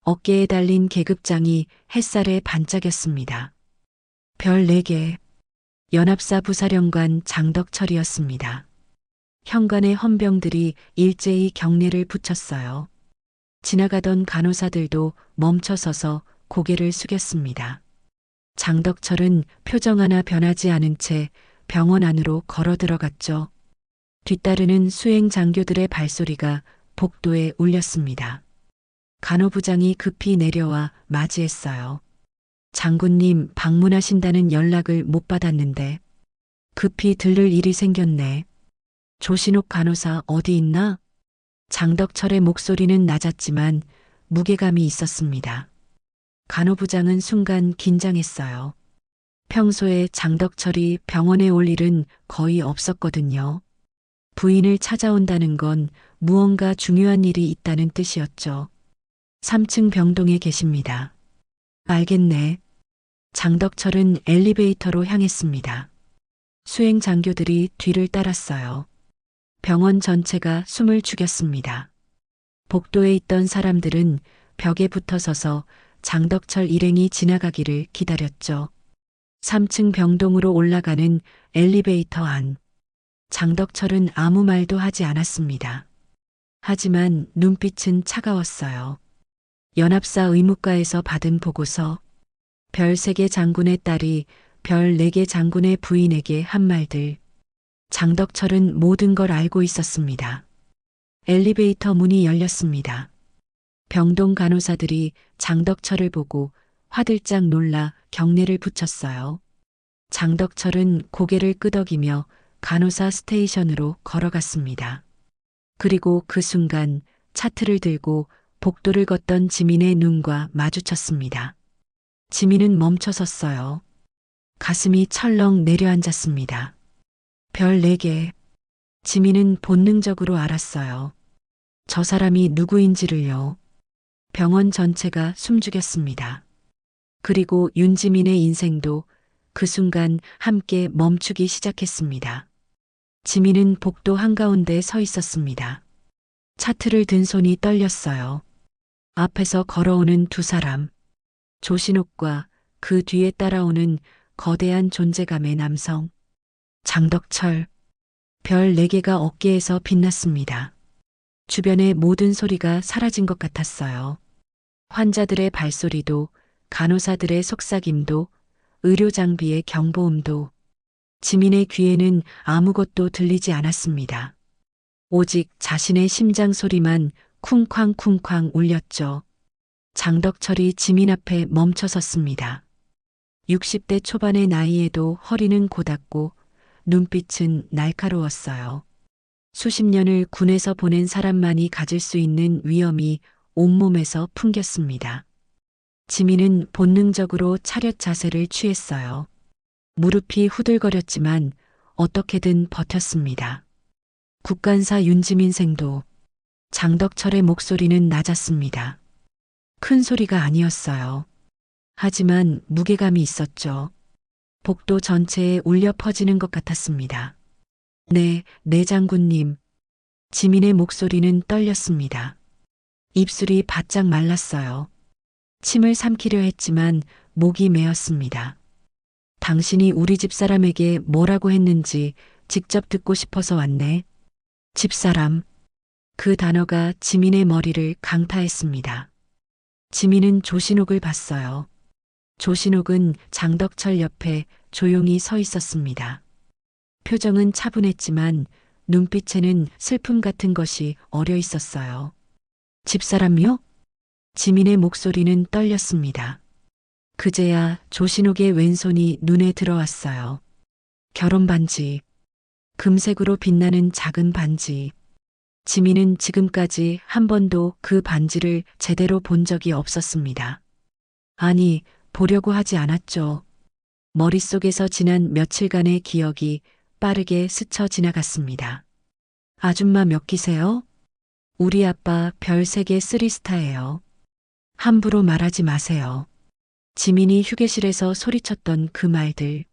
어깨에 달린 계급장이 햇살에 반짝였습니다. 별 4개. 연합사 부사령관 장덕철이었습니다. 현관의 헌병들이 일제히 경례를 붙였어요. 지나가던 간호사들도 멈춰서서 고개를 숙였습니다. 장덕철은 표정 하나 변하지 않은 채 병원 안으로 걸어 들어갔죠. 뒤따르는 수행 장교들의 발소리가 복도에 울렸습니다. 간호부장이 급히 내려와 맞이했어요. 장군님 방문하신다는 연락을 못 받았는데 급히 들를 일이 생겼네. 조신옥 간호사 어디 있나? 장덕철의 목소리는 낮았지만 무게감이 있었습니다. 간호부장은 순간 긴장했어요. 평소에 장덕철이 병원에 올 일은 거의 없었거든요. 부인을 찾아온다는 건 무언가 중요한 일이 있다는 뜻이었죠. 3층 병동에 계십니다. 알겠네. 장덕철은 엘리베이터로 향했습니다. 수행 장교들이 뒤를 따랐어요. 병원 전체가 숨을 죽였습니다. 복도에 있던 사람들은 벽에 붙어 서서 장덕철 일행이 지나가기를 기다렸죠. 3층 병동으로 올라가는 엘리베이터 안. 장덕철은 아무 말도 하지 않았습니다. 하지만 눈빛은 차가웠어요. 연합사 의무과에서 받은 보고서, 별 3개 장군의 딸이 별 4개 장군의 부인에게 한 말들. 장덕철은 모든 걸 알고 있었습니다. 엘리베이터 문이 열렸습니다. 병동 간호사들이 장덕철을 보고 화들짝 놀라 경례를 붙였어요. 장덕철은 고개를 끄덕이며 간호사 스테이션으로 걸어갔습니다. 그리고 그 순간 차트를 들고 복도를 걷던 지민의 눈과 마주쳤습니다. 지민은 멈춰 섰어요. 가슴이 철렁 내려앉았습니다. 별 4개. 지민은 본능적으로 알았어요. 저 사람이 누구인지를요. 병원 전체가 숨죽였습니다. 그리고 윤지민의 인생도 그 순간 함께 멈추기 시작했습니다. 지민은 복도 한가운데 서 있었습니다. 차트를 든 손이 떨렸어요. 앞에서 걸어오는 두 사람. 조신옥과 그 뒤에 따라오는 거대한 존재감의 남성. 장덕철. 별 4개가 어깨에서 빛났습니다. 주변의 모든 소리가 사라진 것 같았어요. 환자들의 발소리도, 간호사들의 속삭임도, 의료 장비의 경보음도. 지민의 귀에는 아무것도 들리지 않았습니다. 오직 자신의 심장 소리만 쿵쾅쿵쾅 울렸죠. 장덕철이 지민 앞에 멈춰섰습니다. 60대 초반의 나이에도 허리는 곧았고 눈빛은 날카로웠어요. 수십 년을 군에서 보낸 사람만이 가질 수 있는 위엄이 온몸에서 풍겼습니다. 지민은 본능적으로 차렷 자세를 취했어요. 무릎이 후들거렸지만 어떻게든 버텼습니다. 국간사 윤지민 생도. 장덕철의 목소리는 낮았습니다. 큰 소리가 아니었어요. 하지만 무게감이 있었죠. 복도 전체에 울려 퍼지는 것 같았습니다. 네, 장군님. 지민의 목소리는 떨렸습니다. 입술이 바짝 말랐어요. 침을 삼키려 했지만 목이 메었습니다. 당신이 우리 집사람에게 뭐라고 했는지 직접 듣고 싶어서 왔네. 집사람. 그 단어가 지민의 머리를 강타했습니다. 지민은 조신옥을 봤어요. 조신옥은 장덕철 옆에 조용히 서 있었습니다. 표정은 차분했지만 눈빛에는 슬픔 같은 것이 어려 있었어요. 집사람이요? 지민의 목소리는 떨렸습니다. 그제야 조신옥의 왼손이 눈에 들어왔어요. 결혼 반지. 금색으로 빛나는 작은 반지. 지민은 지금까지 한 번도 그 반지를 제대로 본 적이 없었습니다. 아니, 보려고 하지 않았죠. 머릿속에서 지난 며칠간의 기억이 빠르게 스쳐 지나갔습니다. 아줌마 몇 기세요? 우리 아빠 별 3개 3스타예요. 함부로 말하지 마세요. 지민이 휴게실에서 소리쳤던 그 말들,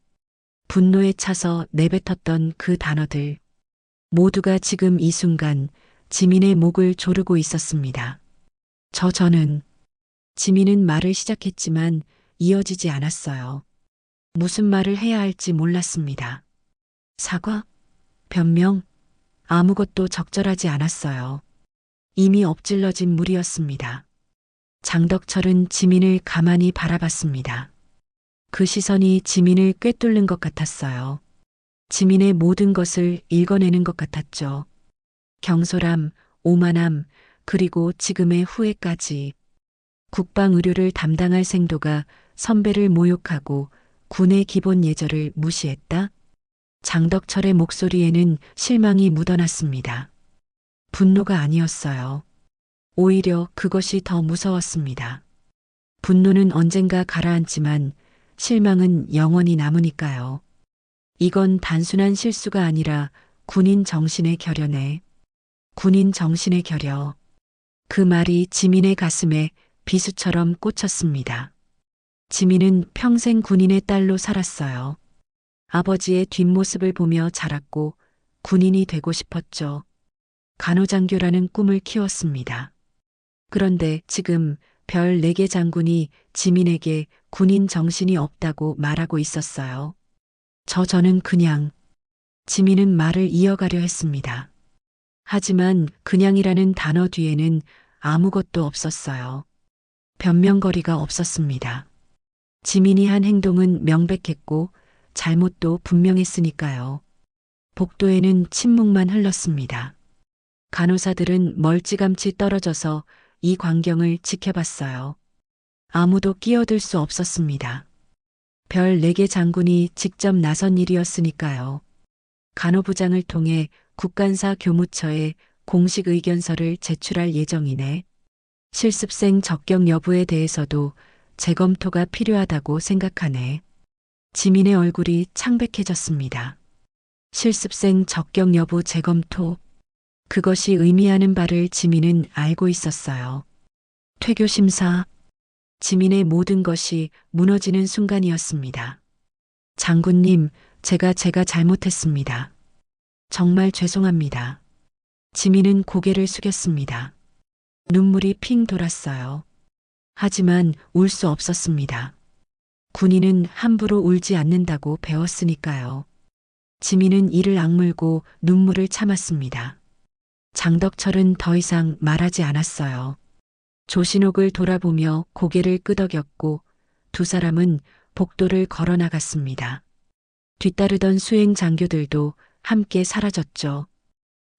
분노에 차서 내뱉었던 그 단어들, 모두가 지금 이 순간 지민의 목을 조르고 있었습니다. 저는 지민은 말을 시작했지만 이어지지 않았어요. 무슨 말을 해야 할지 몰랐습니다. 사과? 변명? 아무것도 적절하지 않았어요. 이미 엎질러진 물이었습니다. 장덕철은 지민을 가만히 바라봤습니다. 그 시선이 지민을 꿰뚫는 것 같았어요. 지민의 모든 것을 읽어내는 것 같았죠. 경솔함, 오만함, 그리고 지금의 후회까지. 국방의료를 담당할 생도가 선배를 모욕하고 군의 기본 예절을 무시했다? 장덕철의 목소리에는 실망이 묻어났습니다. 분노가 아니었어요. 오히려 그것이 더 무서웠습니다. 분노는 언젠가 가라앉지만 실망은 영원히 남으니까요. 이건 단순한 실수가 아니라 군인 정신의 결여네. 군인 정신의 결여. 그 말이 지민의 가슴에 비수처럼 꽂혔습니다. 지민은 평생 군인의 딸로 살았어요. 아버지의 뒷모습을 보며 자랐고 군인이 되고 싶었죠. 간호장교라는 꿈을 키웠습니다. 그런데 지금 별 4개 장군이 지민에게 군인 정신이 없다고 말하고 있었어요. 저는 그냥. 지민은 말을 이어가려 했습니다. 하지만 그냥이라는 단어 뒤에는 아무것도 없었어요. 변명거리가 없었습니다. 지민이 한 행동은 명백했고 잘못도 분명했으니까요. 복도에는 침묵만 흘렀습니다. 간호사들은 멀찌감치 떨어져서 이 광경을 지켜봤어요. 아무도 끼어들 수 없었습니다. 별 4개 장군이 직접 나선 일이었으니까요. 간호부장을 통해 국간사 교무처에 공식 의견서를 제출할 예정이네. 실습생 적격 여부에 대해서도 재검토가 필요하다고 생각하네. 지민의 얼굴이 창백해졌습니다. 실습생 적격 여부 재검토. 그것이 의미하는 바를 지민은 알고 있었어요. 퇴교 심사. 지민의 모든 것이 무너지는 순간이었습니다. 장군님, 제가 잘못했습니다. 정말 죄송합니다. 지민은 고개를 숙였습니다. 눈물이 핑 돌았어요. 하지만 울 수 없었습니다. 군인은 함부로 울지 않는다고 배웠으니까요. 지민은 이를 악물고 눈물을 참았습니다. 장덕철은 더 이상 말하지 않았어요. 조신옥을 돌아보며 고개를 끄덕였고 두 사람은 복도를 걸어 나갔습니다. 뒤따르던 수행 장교들도 함께 사라졌죠.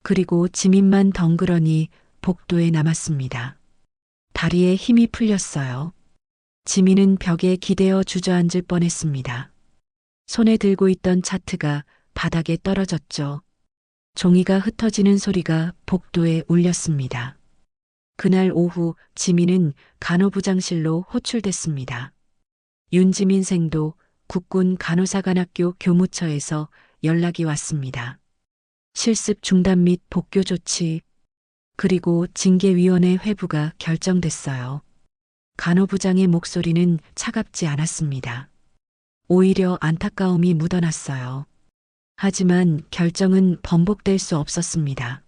그리고 지민만 덩그러니 복도에 남았습니다. 다리에 힘이 풀렸어요. 지민은 벽에 기대어 주저앉을 뻔했습니다. 손에 들고 있던 차트가 바닥에 떨어졌죠. 종이가 흩어지는 소리가 복도에 울렸습니다. 그날 오후 지민은 간호부장실로 호출됐습니다. 윤지민 생도 국군 간호사관학교 교무처에서 연락이 왔습니다. 실습 중단 및 복교 조치, 그리고 징계위원회 회부가 결정됐어요. 간호부장의 목소리는 차갑지 않았습니다. 오히려 안타까움이 묻어났어요. 하지만 결정은 번복될 수 없었습니다.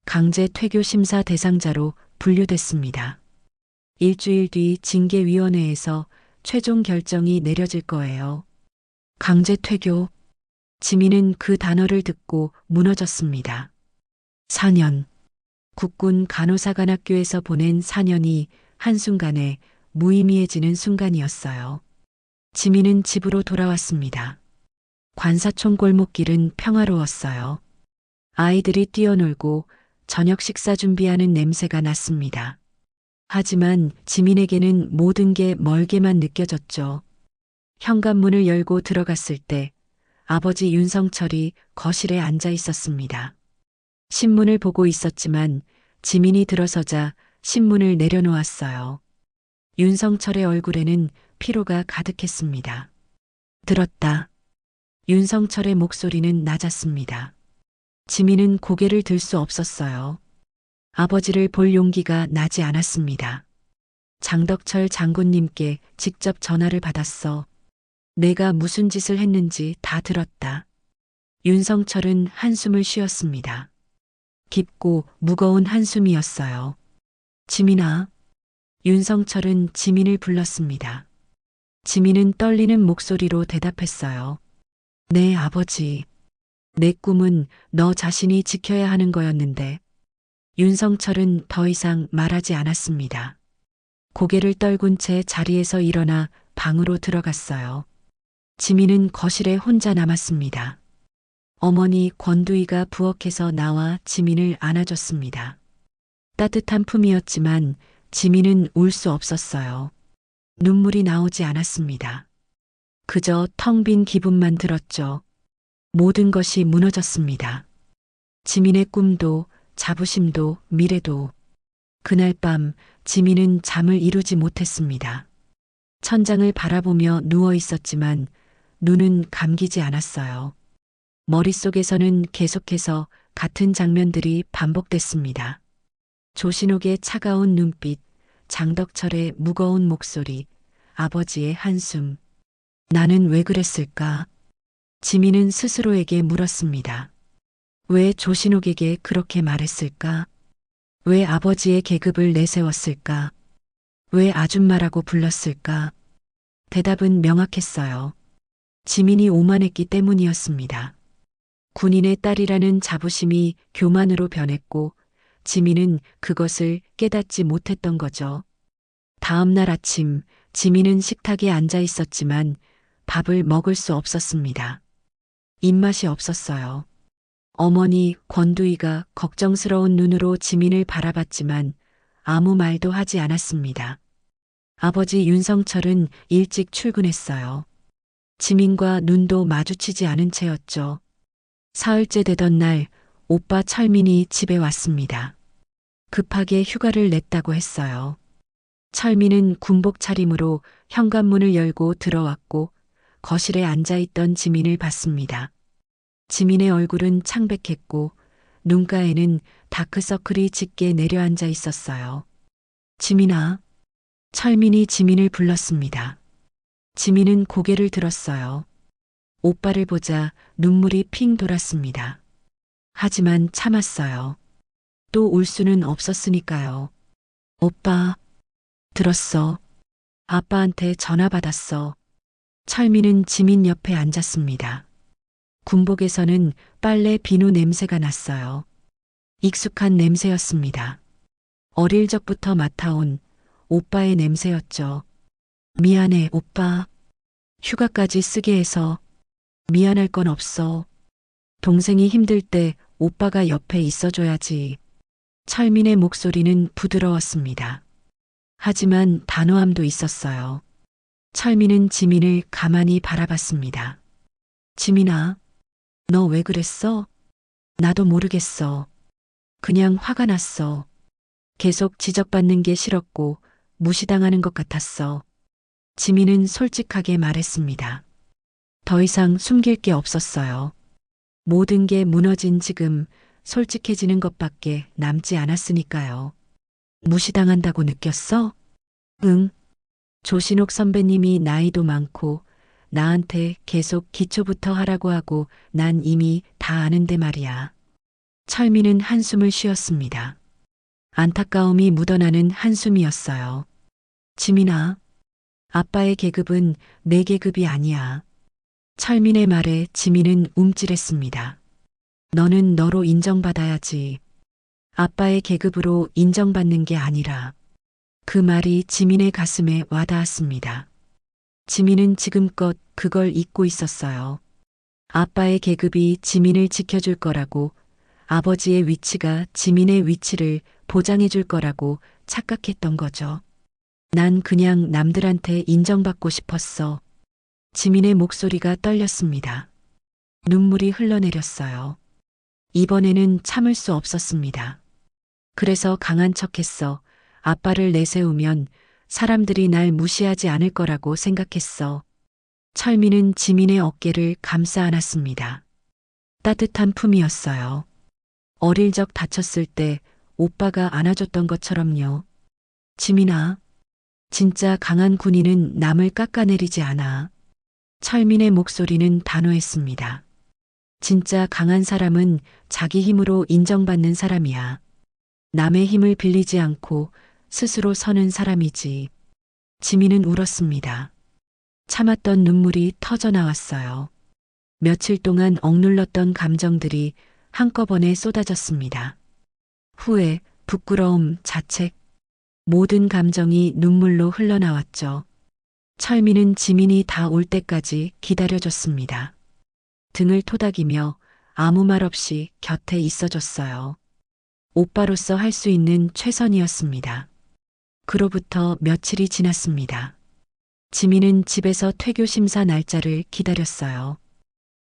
강제 퇴교 심사 대상자로 분류됐습니다. 일주일 뒤 징계위원회에서 최종 결정이 내려질 거예요. 강제 퇴교. 지민은 그 단어를 듣고 무너졌습니다. 4년. 국군 간호사관학교에서 보낸 4년이 한순간에 무의미해지는 순간이었어요. 지민은 집으로 돌아왔습니다. 관사촌 골목길은 평화로웠어요. 아이들이 뛰어놀고 저녁 식사 준비하는 냄새가 났습니다. 하지만 지민에게는 모든 게 멀게만 느껴졌죠. 현관문을 열고 들어갔을 때 아버지 윤성철이 거실에 앉아 있었습니다. 신문을 보고 있었지만 지민이 들어서자 신문을 내려놓았어요. 윤성철의 얼굴에는 피로가 가득했습니다. 들었다. 윤성철의 목소리는 낮았습니다. 지민은 고개를 들 수 없었어요. 아버지를 볼 용기가 나지 않았습니다. 장덕철 장군님께 직접 전화를 받았어. 내가 무슨 짓을 했는지 다 들었다. 윤성철은 한숨을 쉬었습니다. 깊고 무거운 한숨이었어요. 지민아. 윤성철은 지민을 불렀습니다. 지민은 떨리는 목소리로 대답했어요. 네, 아버지. 내 꿈은 너 자신이 지켜야 하는 거였는데. 윤성철은 더 이상 말하지 않았습니다. 고개를 떨군 채 자리에서 일어나 방으로 들어갔어요. 지민은 거실에 혼자 남았습니다. 어머니 권두희가 부엌에서 나와 지민을 안아줬습니다. 따뜻한 품이었지만 지민은 울 수 없었어요. 눈물이 나오지 않았습니다. 그저 텅 빈 기분만 들었죠. 모든 것이 무너졌습니다. 지민의 꿈도 자부심도 미래도. 그날 밤 지민은 잠을 이루지 못했습니다. 천장을 바라보며 누워 있었지만 눈은 감기지 않았어요. 머릿속에서는 계속해서 같은 장면들이 반복됐습니다. 조신옥의 차가운 눈빛, 장덕철의 무거운 목소리, 아버지의 한숨. 나는 왜 그랬을까? 지민은 스스로에게 물었습니다. 왜 조신옥에게 그렇게 말했을까? 왜 아버지의 계급을 내세웠을까? 왜 아줌마라고 불렀을까? 대답은 명확했어요. 지민이 오만했기 때문이었습니다. 군인의 딸이라는 자부심이 교만으로 변했고 지민은 그것을 깨닫지 못했던 거죠. 다음 날 아침 지민은 식탁에 앉아 있었지만 밥을 먹을 수 없었습니다. 입맛이 없었어요. 어머니 권두희가 걱정스러운 눈으로 지민을 바라봤지만 아무 말도 하지 않았습니다. 아버지 윤성철은 일찍 출근했어요. 지민과 눈도 마주치지 않은 채였죠. 사흘째 되던 날 오빠 철민이 집에 왔습니다. 급하게 휴가를 냈다고 했어요. 철민은 군복 차림으로 현관문을 열고 들어왔고 거실에 앉아있던 지민을 봤습니다. 지민의 얼굴은 창백했고 눈가에는 다크서클이 짙게 내려앉아 있었어요. 지민아. 철민이 지민을 불렀습니다. 지민은 고개를 들었어요. 오빠를 보자 눈물이 핑 돌았습니다. 하지만 참았어요. 또 울 수는 없었으니까요. 오빠, 들었어. 아빠한테 전화 받았어. 철민은 지민 옆에 앉았습니다. 군복에서는 빨래 비누 냄새가 났어요. 익숙한 냄새였습니다. 어릴 적부터 맡아온 오빠의 냄새였죠. 미안해, 오빠. 휴가까지 쓰게 해서 미안할 건 없어. 동생이 힘들 때 오빠가 옆에 있어줘야지. 철민의 목소리는 부드러웠습니다. 하지만 단호함도 있었어요. 철민은 지민을 가만히 바라봤습니다. 지민아, 너 왜 그랬어? 나도 모르겠어. 그냥 화가 났어. 계속 지적받는 게 싫었고 무시당하는 것 같았어. 지민은 솔직하게 말했습니다. 더 이상 숨길 게 없었어요. 모든 게 무너진 지금 솔직해지는 것밖에 남지 않았으니까요. 무시당한다고 느꼈어? 응. 조신옥 선배님이 나이도 많고 나한테 계속 기초부터 하라고 하고 난 이미 다 아는데 말이야. 철민은 한숨을 쉬었습니다. 안타까움이 묻어나는 한숨이었어요. 지민아, 아빠의 계급은 내 계급이 아니야. 철민의 말에 지민은 움찔했습니다. 너는 너로 인정받아야지. 아빠의 계급으로 인정받는 게 아니라. 그 말이 지민의 가슴에 와닿았습니다. 지민은 지금껏 그걸 잊고 있었어요. 아빠의 계급이 지민을 지켜줄 거라고, 아버지의 위치가 지민의 위치를 보장해 줄 거라고 착각했던 거죠. 난 그냥 남들한테 인정받고 싶었어. 지민의 목소리가 떨렸습니다. 눈물이 흘러내렸어요. 이번에는 참을 수 없었습니다. 그래서 강한 척했어. 아빠를 내세우면 사람들이 날 무시하지 않을 거라고 생각했어. 철민은 지민의 어깨를 감싸 안았습니다. 따뜻한 품이었어요. 어릴 적 다쳤을 때 오빠가 안아줬던 것처럼요. 지민아, 진짜 강한 군인은 남을 깎아내리지 않아. 철민의 목소리는 단호했습니다. 진짜 강한 사람은 자기 힘으로 인정받는 사람이야. 남의 힘을 빌리지 않고 스스로 서는 사람이지. 지민은 울었습니다. 참았던 눈물이 터져 나왔어요. 며칠 동안 억눌렀던 감정들이 한꺼번에 쏟아졌습니다. 후회, 부끄러움, 자책, 모든 감정이 눈물로 흘러나왔죠. 철민은 지민이 다 올 때까지 기다려줬습니다. 등을 토닥이며 아무 말 없이 곁에 있어줬어요. 오빠로서 할 수 있는 최선이었습니다. 그로부터 며칠이 지났습니다. 지민은 집에서 퇴교 심사 날짜를 기다렸어요.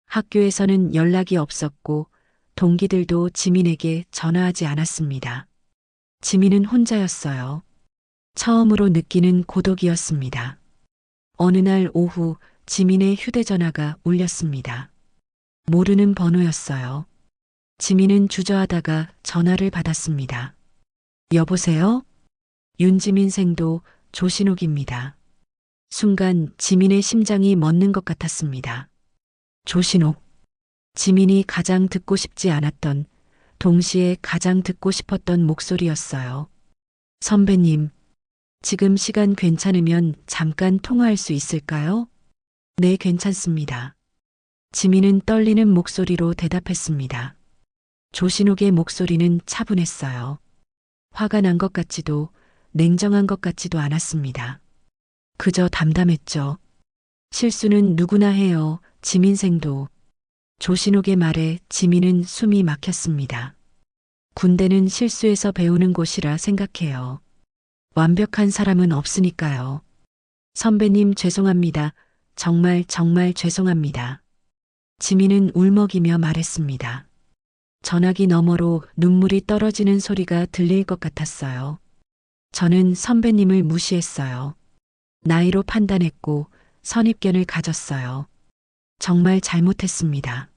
학교에서는 연락이 없었고 동기들도 지민에게 전화하지 않았습니다. 지민은 혼자였어요. 처음으로 느끼는 고독이었습니다. 어느 날 오후 지민의 휴대전화가 울렸습니다. 모르는 번호였어요. 지민은 주저하다가 전화를 받았습니다. 여보세요? 윤지민 생도 조신옥입니다. 순간 지민의 심장이 멎는 것 같았습니다. 조신옥. 지민이 가장 듣고 싶지 않았던, 동시에 가장 듣고 싶었던 목소리였어요. 선배님, 지금 시간 괜찮으면 잠깐 통화할 수 있을까요? 네, 괜찮습니다. 지민은 떨리는 목소리로 대답했습니다. 조신옥의 목소리는 차분했어요. 화가 난 것 같지도 냉정한 것 같지도 않았습니다. 그저 담담했죠. 실수는 누구나 해요. 지민생도. 조신옥의 말에 지민은 숨이 막혔습니다. 군대는 실수에서 배우는 곳이라 생각해요. 완벽한 사람은 없으니까요. 선배님 죄송합니다. 정말 죄송합니다. 지민은 울먹이며 말했습니다. 전화기 너머로 눈물이 떨어지는 소리가 들릴 것 같았어요. 저는 선배님을 무시했어요. 나이로 판단했고 선입견을 가졌어요. 정말 잘못했습니다.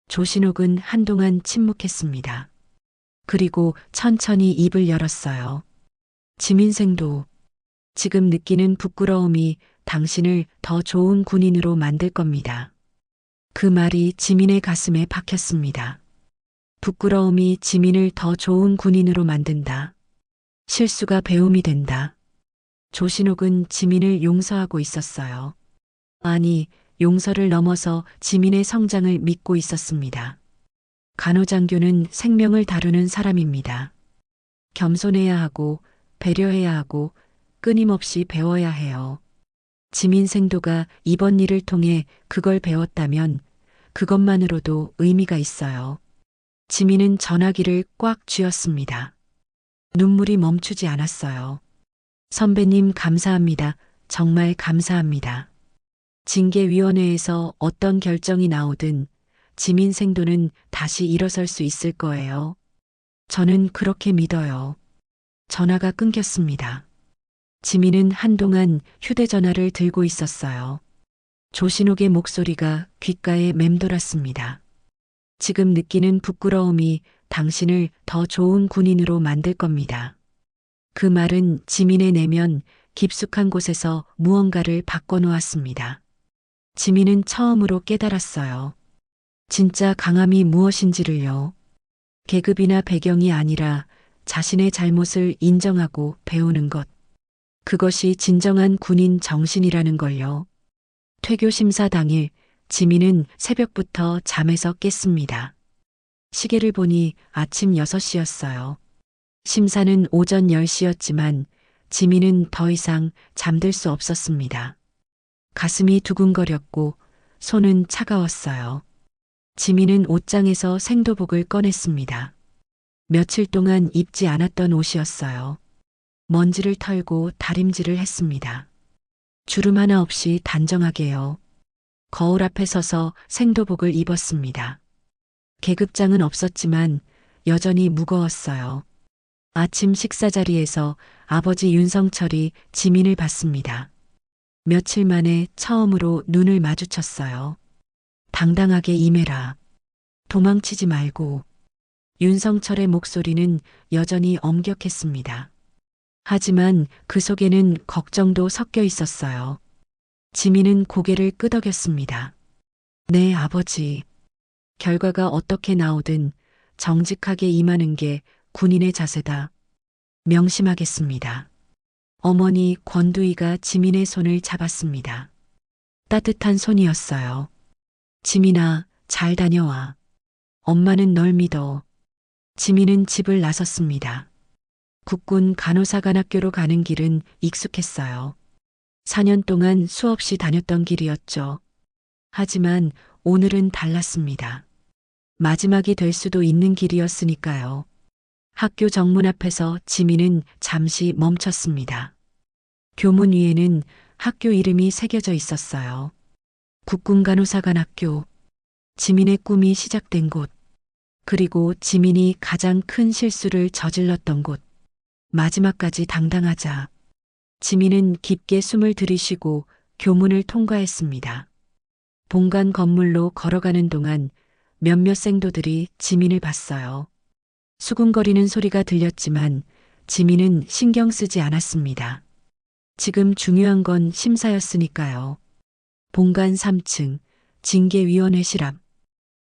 조신옥은 한동안 침묵했습니다. 그리고 천천히 입을 열었어요. 지민생도 지금 느끼는 부끄러움이 당신을 더 좋은 군인으로 만들 겁니다. 그 말이 지민의 가슴에 박혔습니다. 부끄러움이 지민을 더 좋은 군인으로 만든다. 실수가 배움이 된다. 조신옥은 지민을 용서하고 있었어요. 아니, 용서를 넘어서 지민의 성장을 믿고 있었습니다. 간호장교는 생명을 다루는 사람입니다. 겸손해야 하고 배려해야 하고 끊임없이 배워야 해요. 지민생도가 이번 일을 통해 그걸 배웠다면 그것만으로도 의미가 있어요. 지민은 전화기를 꽉 쥐었습니다. 눈물이 멈추지 않았어요. 선배님 감사합니다. 정말 감사합니다. 징계위원회에서 어떤 결정이 나오든 지민생도는 다시 일어설 수 있을 거예요. 저는 그렇게 믿어요. 전화가 끊겼습니다. 지민은 한동안 휴대전화를 들고 있었어요. 조신옥의 목소리가 귓가에 맴돌았습니다. 지금 느끼는 부끄러움이 당신을 더 좋은 군인으로 만들 겁니다. 그 말은 지민의 내면 깊숙한 곳에서 무언가를 바꿔놓았습니다. 지민은 처음으로 깨달았어요. 진짜 강함이 무엇인지를요. 계급이나 배경이 아니라 자신의 잘못을 인정하고 배우는 것. 그것이 진정한 군인 정신이라는 걸요. 퇴교 심사 당일 지민은 새벽부터 잠에서 깼습니다. 시계를 보니 아침 6시였어요. 심사는 오전 10시였지만 지민은 더 이상 잠들 수 없었습니다. 가슴이 두근거렸고 손은 차가웠어요. 지민은 옷장에서 생도복을 꺼냈습니다. 며칠 동안 입지 않았던 옷이었어요. 먼지를 털고 다림질을 했습니다. 주름 하나 없이 단정하게요. 거울 앞에 서서 생도복을 입었습니다. 계급장은 없었지만 여전히 무거웠어요. 아침 식사 자리에서 아버지 윤성철이 지민을 봤습니다. 며칠 만에 처음으로 눈을 마주쳤어요. 당당하게 임해라. 도망치지 말고. 윤성철의 목소리는 여전히 엄격했습니다. 하지만 그 속에는 걱정도 섞여 있었어요. 지민은 고개를 끄덕였습니다. 네, 아버지. 결과가 어떻게 나오든 정직하게 임하는 게 군인의 자세다. 명심하겠습니다. 어머니 권두희가 지민의 손을 잡았습니다. 따뜻한 손이었어요. 지민아, 잘 다녀와. 엄마는 널 믿어. 지민은 집을 나섰습니다. 국군 간호사관학교로 가는 길은 익숙했어요. 4년 동안 수없이 다녔던 길이었죠. 하지만 오늘은 달랐습니다. 마지막이 될 수도 있는 길이었으니까요. 학교 정문 앞에서 지민은 잠시 멈췄습니다. 교문 위에는 학교 이름이 새겨져 있었어요. 국군간호사관학교. 지민의 꿈이 시작된 곳. 그리고 지민이 가장 큰 실수를 저질렀던 곳. 마지막까지 당당하자. 지민은 깊게 숨을 들이쉬고 교문을 통과했습니다. 본관 건물로 걸어가는 동안 몇몇 생도들이 지민을 봤어요. 수군거리는 소리가 들렸지만 지민은 신경 쓰지 않았습니다. 지금 중요한 건 심사였으니까요. 본관 3층 징계위원회실 앞.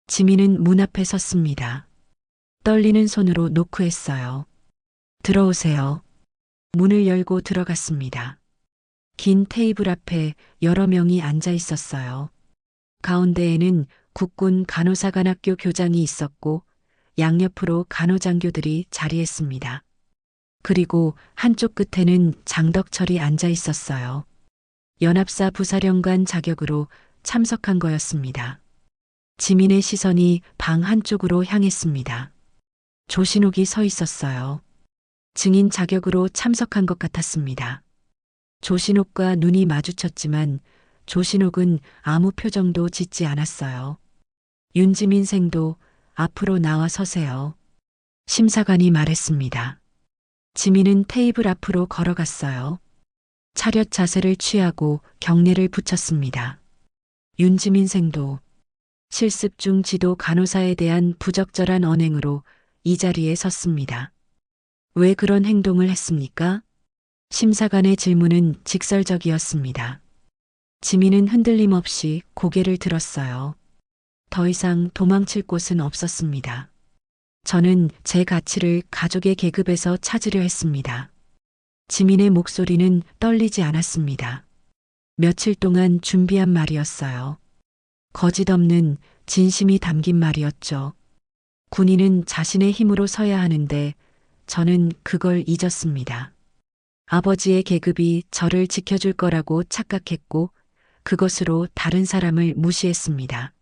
지민은 문 앞에 섰습니다. 떨리는 손으로 노크했어요. 들어오세요. 문을 열고 들어갔습니다. 긴 테이블 앞에 여러 명이 앉아 있었어요. 가운데에는 국군 간호사관학교 교장이 있었고 양옆으로 간호장교들이 자리했습니다. 그리고 한쪽 끝에는 장덕철이 앉아 있었어요. 연합사 부사령관 자격으로 참석한 거였습니다. 지민의 시선이 방 한쪽으로 향했습니다. 조신옥이 서 있었어요. 증인 자격으로 참석한 것 같았습니다. 조신옥과 눈이 마주쳤지만 조신옥은 아무 표정도 짓지 않았어요. 윤지민 생도 앞으로 나와 서세요. 심사관이 말했습니다. 지민은 테이블 앞으로 걸어갔어요. 차렷 자세를 취하고 경례를 붙였습니다. 윤지민 생도 실습 중 지도 간호사에 대한 부적절한 언행으로 이 자리에 섰습니다. 왜 그런 행동을 했습니까? 심사관의 질문은 직설적이었습니다. 지민은 흔들림 없이 고개를 들었어요. 더 이상 도망칠 곳은 없었습니다. 저는 제 가치를 가족의 계급에서 찾으려 했습니다. 지민의 목소리는 떨리지 않았습니다. 며칠 동안 준비한 말이었어요. 거짓 없는 진심이 담긴 말이었죠. 군인은 자신의 힘으로 서야 하는데 저는 그걸 잊었습니다. 아버지의 계급이 저를 지켜줄 거라고 착각했고 그것으로 다른 사람을 무시했습니다.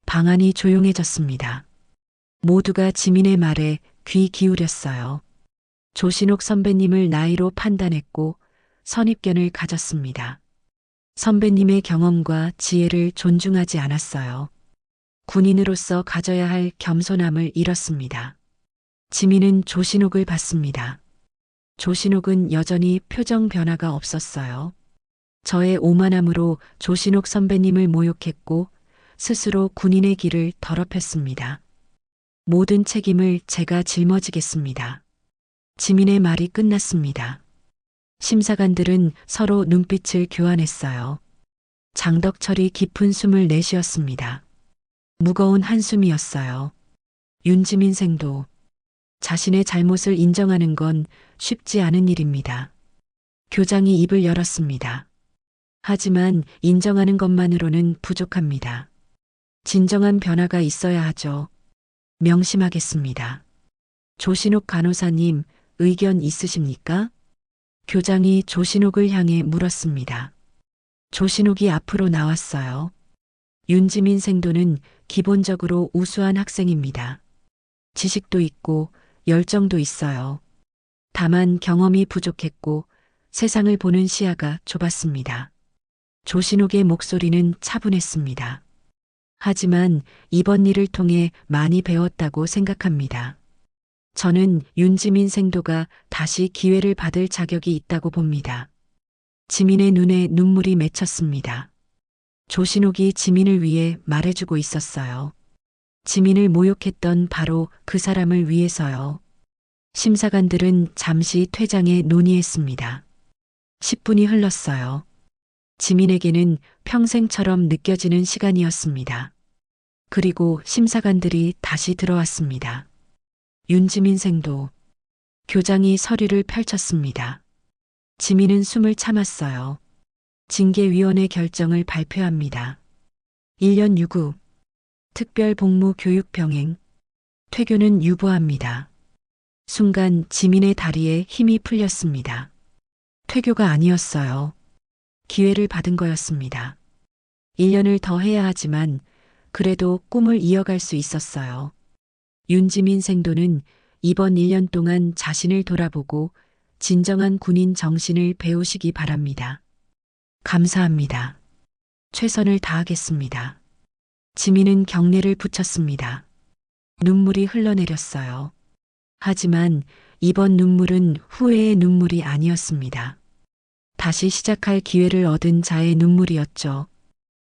방안이 조용해졌습니다. 모두가 지민의 말에 귀 기울였어요. 조신옥 선배님을 나이로 판단했고 선입견을 가졌습니다. 선배님의 경험과 지혜를 존중하지 않았어요. 군인으로서 가져야 할 겸손함을 잃었습니다. 지민은 조신옥을 봤습니다. 조신옥은 여전히 표정 변화가 없었어요. 저의 오만함으로 조신옥 선배님을 모욕했고 스스로 군인의 길을 더럽혔습니다. 모든 책임을 제가 짊어지겠습니다. 지민의 말이 끝났습니다. 심사관들은 서로 눈빛을 교환했어요. 장덕철이 깊은 숨을 내쉬었습니다. 무거운 한숨이었어요. 윤지민 생도 자신의 잘못을 인정하는 건 쉽지 않은 일입니다. 교장이 입을 열었습니다. 하지만 인정하는 것만으로는 부족합니다. 진정한 변화가 있어야 하죠. 명심하겠습니다. 조신옥 간호사님, 의견 있으십니까? 교장이 조신옥을 향해 물었습니다. 조신옥이 앞으로 나왔어요. 윤지민 생도는 기본적으로 우수한 학생입니다. 지식도 있고 열정도 있어요. 다만 경험이 부족했고 세상을 보는 시야가 좁았습니다. 조신옥의 목소리는 차분했습니다. 하지만 이번 일을 통해 많이 배웠다고 생각합니다. 저는 윤지민 생도가 다시 기회를 받을 자격이 있다고 봅니다. 지민의 눈에 눈물이 맺혔습니다. 조신옥이 지민을 위해 말해주고 있었어요. 지민을 모욕했던 바로 그 사람을 위해서요. 심사관들은 잠시 퇴장에 논의했습니다. 10분이 흘렀어요. 지민에게는 평생처럼 느껴지는 시간이었습니다. 그리고 심사관들이 다시 들어왔습니다. 윤지민 생도. 교장이 서류를 펼쳤습니다. 지민은 숨을 참았어요. 징계위원회 결정을 발표합니다. 1년 유급, 특별 복무 교육 병행, 퇴교는 유보합니다. 순간 지민의 다리에 힘이 풀렸습니다. 퇴교가 아니었어요. 기회를 받은 거였습니다. 1년을 더 해야 하지만 그래도 꿈을 이어갈 수 있었어요. 윤지민 생도는 이번 1년 동안 자신을 돌아보고 진정한 군인 정신을 배우시기 바랍니다. 감사합니다. 최선을 다하겠습니다. 지민은 경례를 붙였습니다. 눈물이 흘러내렸어요. 하지만 이번 눈물은 후회의 눈물이 아니었습니다. 다시 시작할 기회를 얻은 자의 눈물이었죠.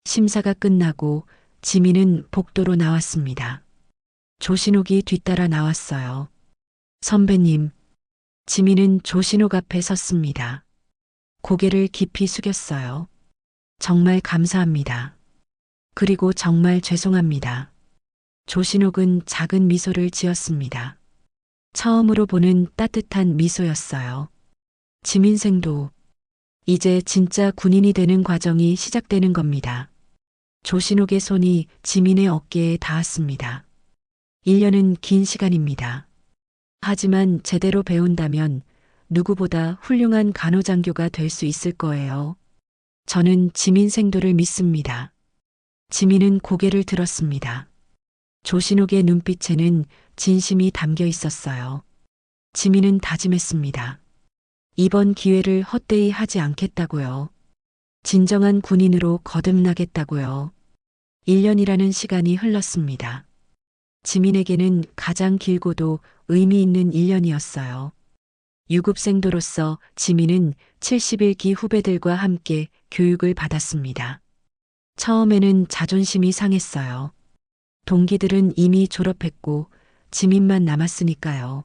심사가 끝나고 지민은 복도로 나왔습니다. 조신옥이 뒤따라 나왔어요. 선배님. 지민은 조신옥 앞에 섰습니다. 고개를 깊이 숙였어요. 정말 감사합니다. 그리고 정말 죄송합니다. 조신옥은 작은 미소를 지었습니다. 처음으로 보는 따뜻한 미소였어요. 지민생도 이제 진짜 군인이 되는 과정이 시작되는 겁니다. 조신옥의 손이 지민의 어깨에 닿았습니다. 1년은 긴 시간입니다. 하지만 제대로 배운다면 누구보다 훌륭한 간호장교가 될 수 있을 거예요. 저는 지민 생도를 믿습니다. 지민은 고개를 들었습니다. 조신옥의 눈빛에는 진심이 담겨 있었어요. 지민은 다짐했습니다. 이번 기회를 헛되이 하지 않겠다고요. 진정한 군인으로 거듭나겠다고요. 1년이라는 시간이 흘렀습니다. 지민에게는 가장 길고도 의미 있는 1년이었어요. 유급생도로서 지민은 71기 후배들과 함께 교육을 받았습니다. 처음에는 자존심이 상했어요. 동기들은 이미 졸업했고 지민만 남았으니까요.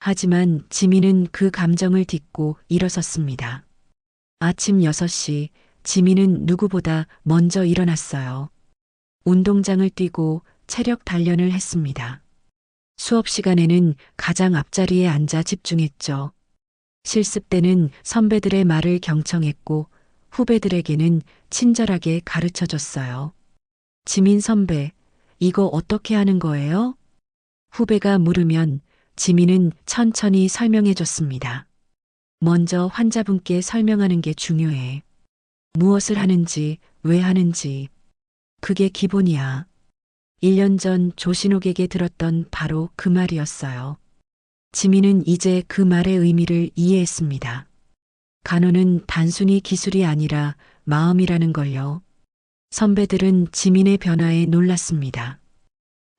하지만 지민은 그 감정을 딛고 일어섰습니다. 아침 6시 지민은 누구보다 먼저 일어났어요. 운동장을 뛰고 체력 단련을 했습니다. 수업 시간에는 가장 앞자리에 앉아 집중했죠. 실습 때는 선배들의 말을 경청했고 후배들에게는 친절하게 가르쳐 줬어요. 지민 선배, 이거 어떻게 하는 거예요? 후배가 물으면 지민은 천천히 설명해 줬습니다. 먼저 환자분께 설명하는 게 중요해. 무엇을 하는지, 왜 하는지. 그게 기본이야. 1년 전 조신옥에게 들었던 바로 그 말이었어요. 지민은 이제 그 말의 의미를 이해했습니다. 간호는 단순히 기술이 아니라 마음이라는 걸요. 선배들은 지민의 변화에 놀랐습니다.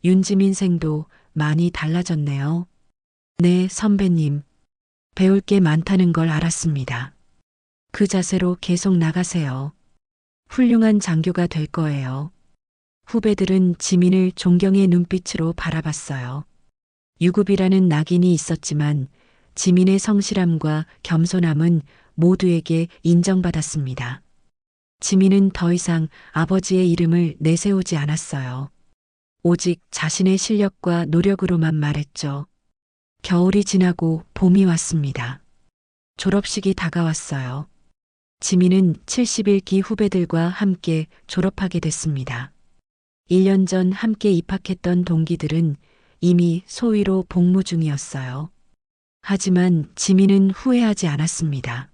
윤지민 생도 많이 달라졌네요. 네, 선배님. 배울 게 많다는 걸 알았습니다. 그 자세로 계속 나가세요. 훌륭한 장교가 될 거예요. 후배들은 지민을 존경의 눈빛으로 바라봤어요. 유급이라는 낙인이 있었지만 지민의 성실함과 겸손함은 모두에게 인정받았습니다. 지민은 더 이상 아버지의 이름을 내세우지 않았어요. 오직 자신의 실력과 노력으로만 말했죠. 겨울이 지나고 봄이 왔습니다. 졸업식이 다가왔어요. 지민은 71기 후배들과 함께 졸업하게 됐습니다. 1년 전 함께 입학했던 동기들은 이미 소위로 복무 중이었어요. 하지만 지민은 후회하지 않았습니다.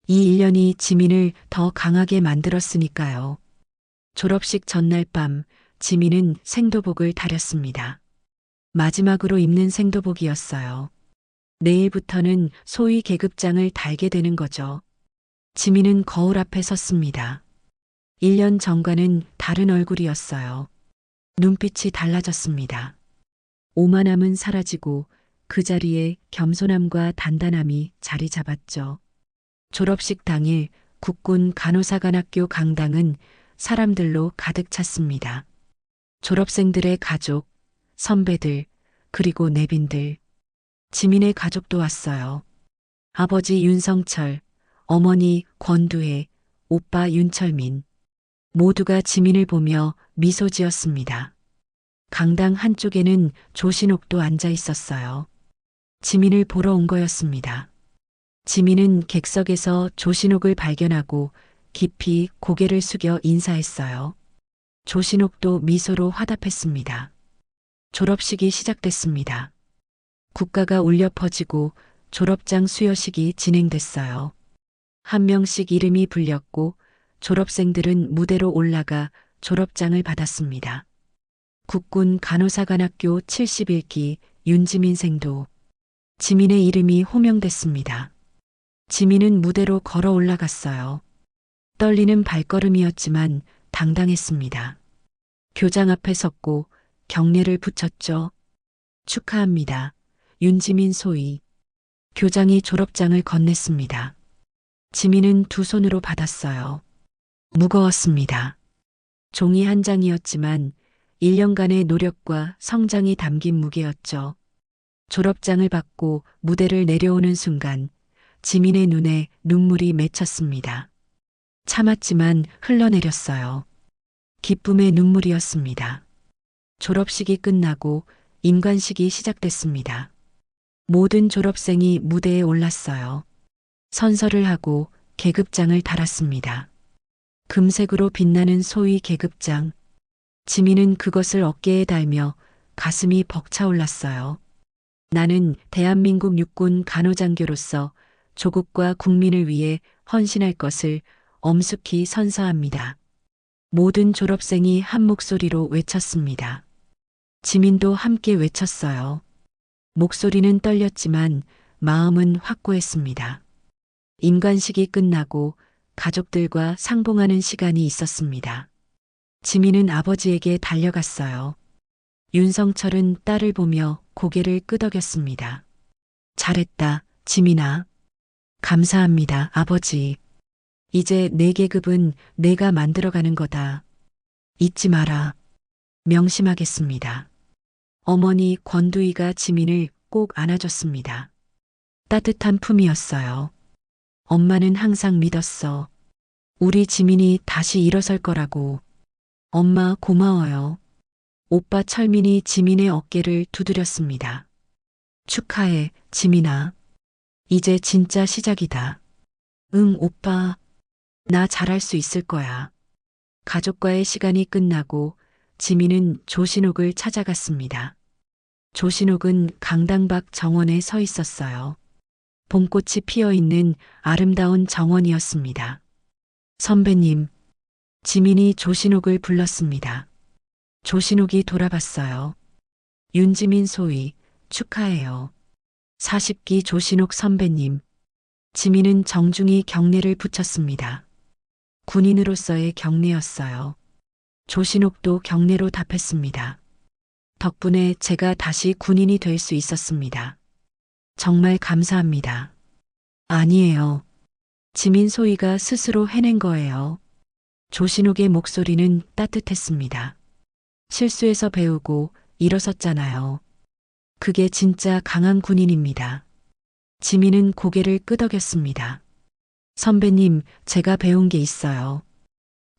이 1년이 지민을 더 강하게 만들었으니까요. 졸업식 전날 밤 지민은 생도복을 다렸습니다. 마지막으로 입는 생도복이었어요. 내일부터는 소위 계급장을 달게 되는 거죠. 지민은 거울 앞에 섰습니다. 1년 전과는 다른 얼굴이었어요. 눈빛이 달라졌습니다. 오만함은 사라지고 그 자리에 겸손함과 단단함이 자리 잡았죠. 졸업식 당일 국군 간호사관학교 강당은 사람들로 가득 찼습니다. 졸업생들의 가족, 선배들, 그리고 내빈들. 지민의 가족도 왔어요. 아버지 윤성철, 어머니 권두혜, 오빠 윤철민. 모두가 지민을 보며 미소 지었습니다. 강당 한쪽에는 조신옥도 앉아 있었어요. 지민을 보러 온 거였습니다. 지민은 객석에서 조신옥을 발견하고 깊이 고개를 숙여 인사했어요. 조신옥도 미소로 화답했습니다. 졸업식이 시작됐습니다. 국가가 울려 퍼지고 졸업장 수여식이 진행됐어요. 한 명씩 이름이 불렸고 졸업생들은 무대로 올라가 졸업장을 받았습니다. 국군 간호사관학교 71기 윤지민 생도. 지민의 이름이 호명됐습니다. 지민은 무대로 걸어 올라갔어요. 떨리는 발걸음이었지만 당당했습니다. 교장 앞에 섰고 경례를 붙였죠. 축하합니다. 윤지민 소위. 교장이 졸업장을 건넸습니다. 지민은 두 손으로 받았어요. 무거웠습니다. 종이 한 장이었지만 1년간의 노력과 성장이 담긴 무게였죠. 졸업장을 받고 무대를 내려오는 순간 지민의 눈에 눈물이 맺혔습니다. 참았지만 흘러내렸어요. 기쁨의 눈물이었습니다. 졸업식이 끝나고 임관식이 시작됐습니다. 모든 졸업생이 무대에 올랐어요. 선서를 하고 계급장을 달았습니다. 금색으로 빛나는 소위 계급장. 지민은 그것을 어깨에 달며 가슴이 벅차올랐어요. 나는 대한민국 육군 간호장교로서 조국과 국민을 위해 헌신할 것을 엄숙히 선서합니다. 모든 졸업생이 한 목소리로 외쳤습니다. 지민도 함께 외쳤어요. 목소리는 떨렸지만 마음은 확고했습니다. 임관식이 끝나고 가족들과 상봉하는 시간이 있었습니다. 지민은 아버지에게 달려갔어요. 윤성철은 딸을 보며 고개를 끄덕였습니다. 잘했다, 지민아. 감사합니다, 아버지. 이제 내 계급은 내가 만들어가는 거다. 잊지 마라. 명심하겠습니다. 어머니 권두희가 지민을 꼭 안아줬습니다. 따뜻한 품이었어요. 엄마는 항상 믿었어. 우리 지민이 다시 일어설 거라고. 엄마 고마워요. 오빠 철민이 지민의 어깨를 두드렸습니다. 축하해, 지민아. 이제 진짜 시작이다. 응, 오빠. 나 잘할 수 있을 거야. 가족과의 시간이 끝나고 지민은 조신옥을 찾아갔습니다. 조신옥은 강당 밖 정원에 서 있었어요. 봄꽃이 피어 있는 아름다운 정원이었습니다. 선배님, 지민이 조신옥을 불렀습니다. 조신옥이 돌아봤어요. 윤지민 소위, 축하해요. 40기 조신옥 선배님. 지민은 정중히 경례를 붙였습니다. 군인으로서의 경례였어요. 조신옥도 경례로 답했습니다. 덕분에 제가 다시 군인이 될 수 있었습니다. 정말 감사합니다. 아니에요. 지민 소희가 스스로 해낸 거예요. 조신옥의 목소리는 따뜻했습니다. 실수해서 배우고 일어섰잖아요. 그게 진짜 강한 군인입니다. 지민은 고개를 끄덕였습니다. 선배님, 제가 배운 게 있어요.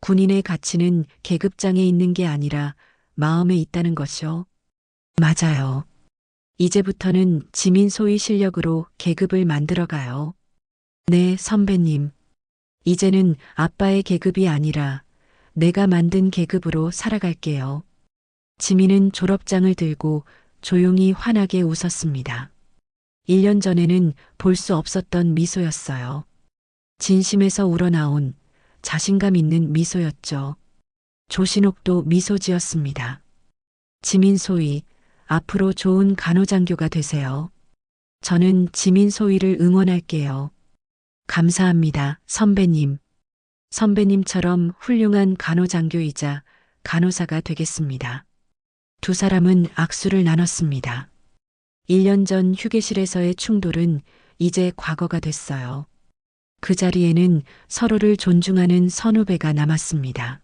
군인의 가치는 계급장에 있는 게 아니라 마음에 있다는 것이요. 맞아요. 이제부터는 지민 소위 실력으로 계급을 만들어가요. 네, 선배님. 이제는 아빠의 계급이 아니라 내가 만든 계급으로 살아갈게요. 지민은 졸업장을 들고 조용히 환하게 웃었습니다. 1년 전에는 볼 수 없었던 미소였어요. 진심에서 우러나온 자신감 있는 미소였죠. 조신옥도 미소 지었습니다. 지민 소위, 앞으로 좋은 간호장교가 되세요. 저는 지민 소위를 응원할게요. 감사합니다, 선배님. 선배님처럼 훌륭한 간호장교이자 간호사가 되겠습니다. 두 사람은 악수를 나눴습니다. 1년 전 휴게실에서의 충돌은 이제 과거가 됐어요. 그 자리에는 서로를 존중하는 선후배가 남았습니다.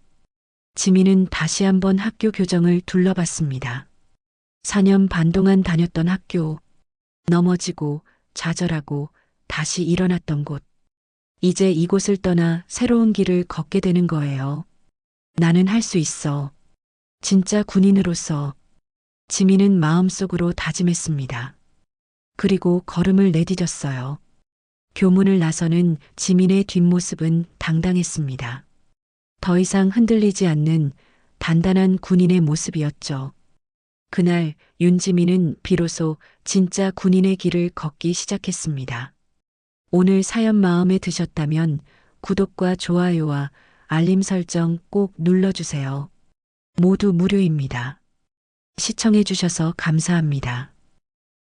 지민은 다시 한번 학교 교정을 둘러봤습니다. 4년 반 동안 다녔던 학교, 넘어지고 좌절하고 다시 일어났던 곳. 이제 이곳을 떠나 새로운 길을 걷게 되는 거예요. 나는 할 수 있어. 진짜 군인으로서. 지민은 마음속으로 다짐했습니다. 그리고 걸음을 내디뎠어요. 교문을 나서는 지민의 뒷모습은 당당했습니다. 더 이상 흔들리지 않는 단단한 군인의 모습이었죠. 그날 윤지민은 비로소 진짜 군인의 길을 걷기 시작했습니다. 오늘 사연 마음에 드셨다면 구독과 좋아요와 알림 설정 꼭 눌러주세요. 모두 무료입니다. 시청해주셔서 감사합니다.